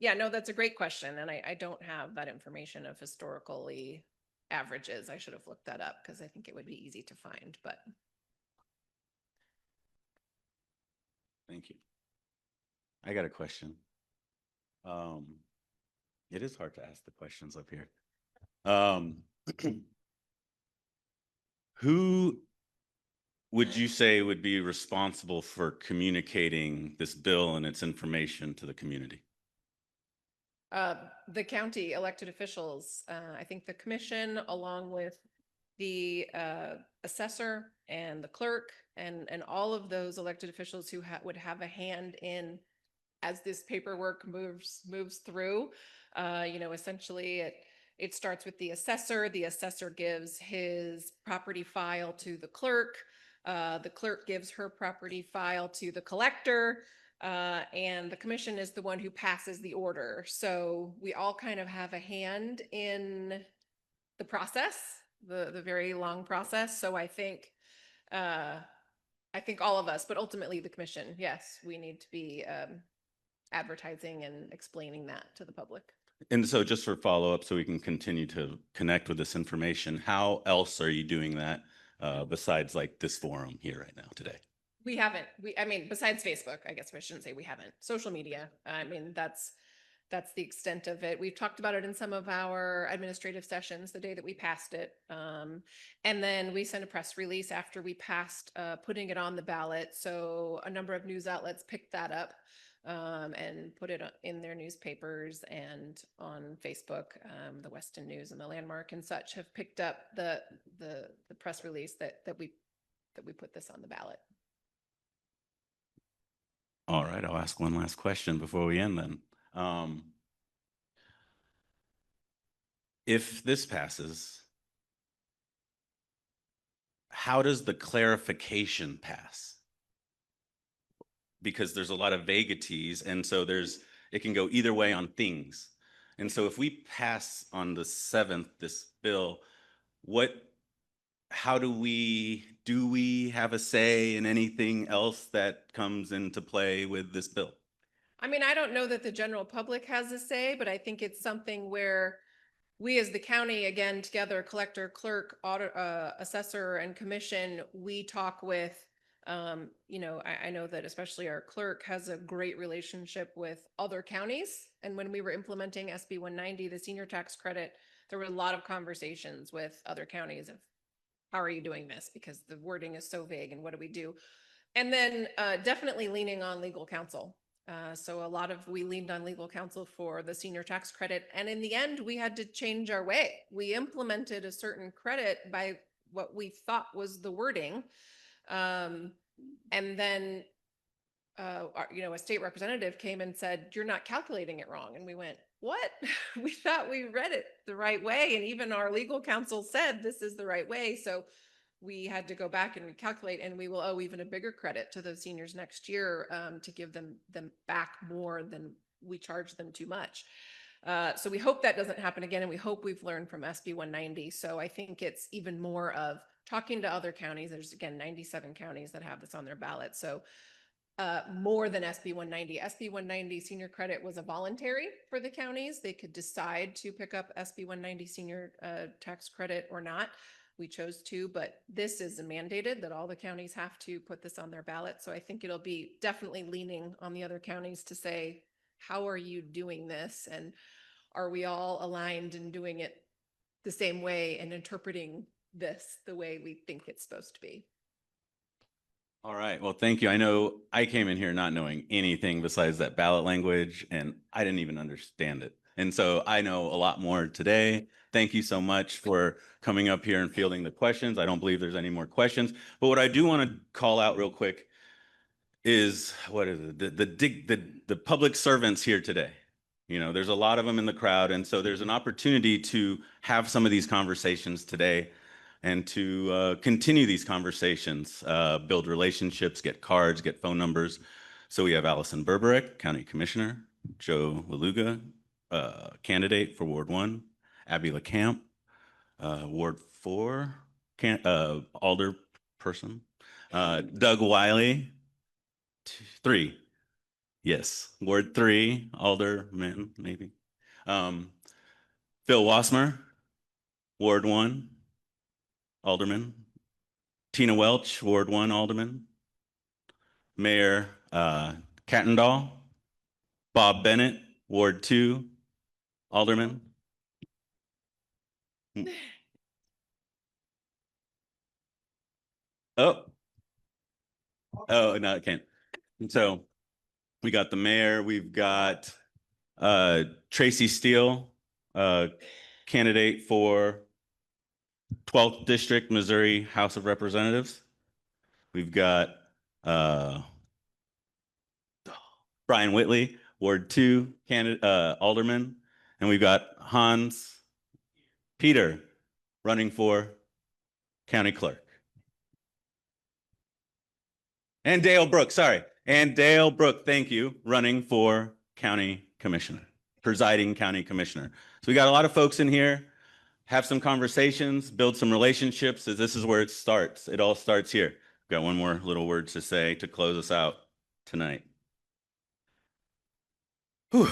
yeah, no, that's a great question. And I don't have that information of historically averages. I should have looked that up because I think it would be easy to find, but. Thank you. I got a question. It is hard to ask the questions up here. Who would you say would be responsible for communicating this bill and its information to the community? The county elected officials, I think the commission, along with the assessor and the clerk and all of those elected officials who would have a hand in as this paperwork moves through. Essentially it starts with the assessor. The assessor gives his property file to the clerk. The clerk gives her property file to the collector. And the commission is the one who passes the order. So we all kind of have a hand in the process, the very long process. So I think all of us, but ultimately the commission, yes, we need to be advertising and explaining that to the public. And so just for follow-up, so we can continue to connect with this information, how else are you doing that besides like this forum here right now today? We haven't, besides Facebook, I guess I shouldn't say we haven't. Social media, that's the extent of it. We've talked about it in some of our administrative sessions the day that we passed it. And then we sent a press release after we passed putting it on the ballot. So a number of news outlets picked that up and put it in their newspapers and on Facebook. The Weston News and the Landmark and such have picked up the press release that we put this on the ballot. All right, I'll ask one last question before we end then. If this passes, how does the clarification pass? Because there's a lot of vaguities, and so it can go either way on things. And so if we pass on the 7th, this bill, how do we have a say in anything else that comes into play with this bill? I don't know that the general public has a say, but I think it's something where we as the county, again, together, collector, clerk, assessor, and commission, we talk with, I know that especially our clerk has a great relationship with other counties. And when we were implementing SB 190, the senior tax credit, there were a lot of conversations with other counties of how are you doing this? Because the wording is so vague and what do we do? And then definitely leaning on legal counsel. So we leaned on legal counsel for the senior tax credit. And in the end, we had to change our way. We implemented a certain credit by what we thought was the wording. And then, a state representative came and said, "You're not calculating it wrong." And we went, "What?" We thought we read it the right way. And even our legal counsel said this is the right way. So we had to go back and recalculate, and we will owe even a bigger credit to those seniors next year to give them back more than we charged them too much. So we hope that doesn't happen again, and we hope we've learned from SB 190. So I think it's even more of talking to other counties. There's, again, 97 counties that have this on their ballot. So more than SB 190. SB 190 senior credit was a voluntary for the counties. They could decide to pick up SB 190 senior tax credit or not. we chose to, but this is mandated that all the counties have to put this on their ballot. So I think it'll be definitely leaning on the other counties to say, how are you doing this? And are we all aligned and doing it the same way and interpreting this the way we think it's supposed to be? All right. Well, thank you. I know I came in here not knowing anything besides that ballot language, and I didn't even understand it. And so I know a lot more today. Thank you so much for coming up here and fielding the questions. I don't believe there's any more questions. But what I do want to call out real quick is, what is it? The public servants here today. You know, there's a lot of them in the crowd. And so there's an opportunity to have some of these conversations today and to continue these conversations, build relationships, get cards, get phone numbers. So we have Allison Berberek, County Commissioner, Joe Waluga, candidate for Ward 1, Abby LeCamp, Ward 4, alderperson, Doug Wiley, 3, yes, Ward 3, alderman, maybe. Phil Wassmer, Ward 1, alderman. Tina Welch, Ward 1, alderman. Mayor Kattendahl, Bob Bennett, Ward 2, alderman. Oh, no, I can't. And so we got the mayor, we've got Tracy Steele, candidate for 12th District, Missouri House of Representatives. We've got Brian Whitley, Ward 2, candidate, alderman. And we've got Hans Peter running for county clerk. And Dale Brook, sorry. And Dale Brook, thank you, running for county commissioner, presiding county commissioner. So we got a lot of folks in here. Have some conversations, build some relationships, as this is where it starts. It all starts here. Got one more little word to say to close us out tonight. Whew.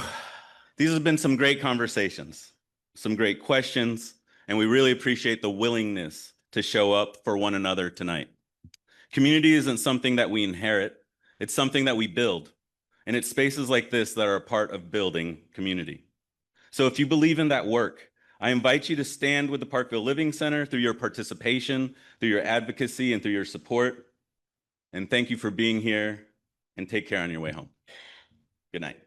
These have been some great conversations, some great questions, and we really appreciate the willingness to show up for one another tonight. Community isn't something that we inherit, it's something that we build. And it's spaces like this that are a part of building community. So if you believe in that work, I invite you to stand with the Parkville Living Center through your participation, through your advocacy, and through your support. And thank you for being here, and take care on your way home. Good night.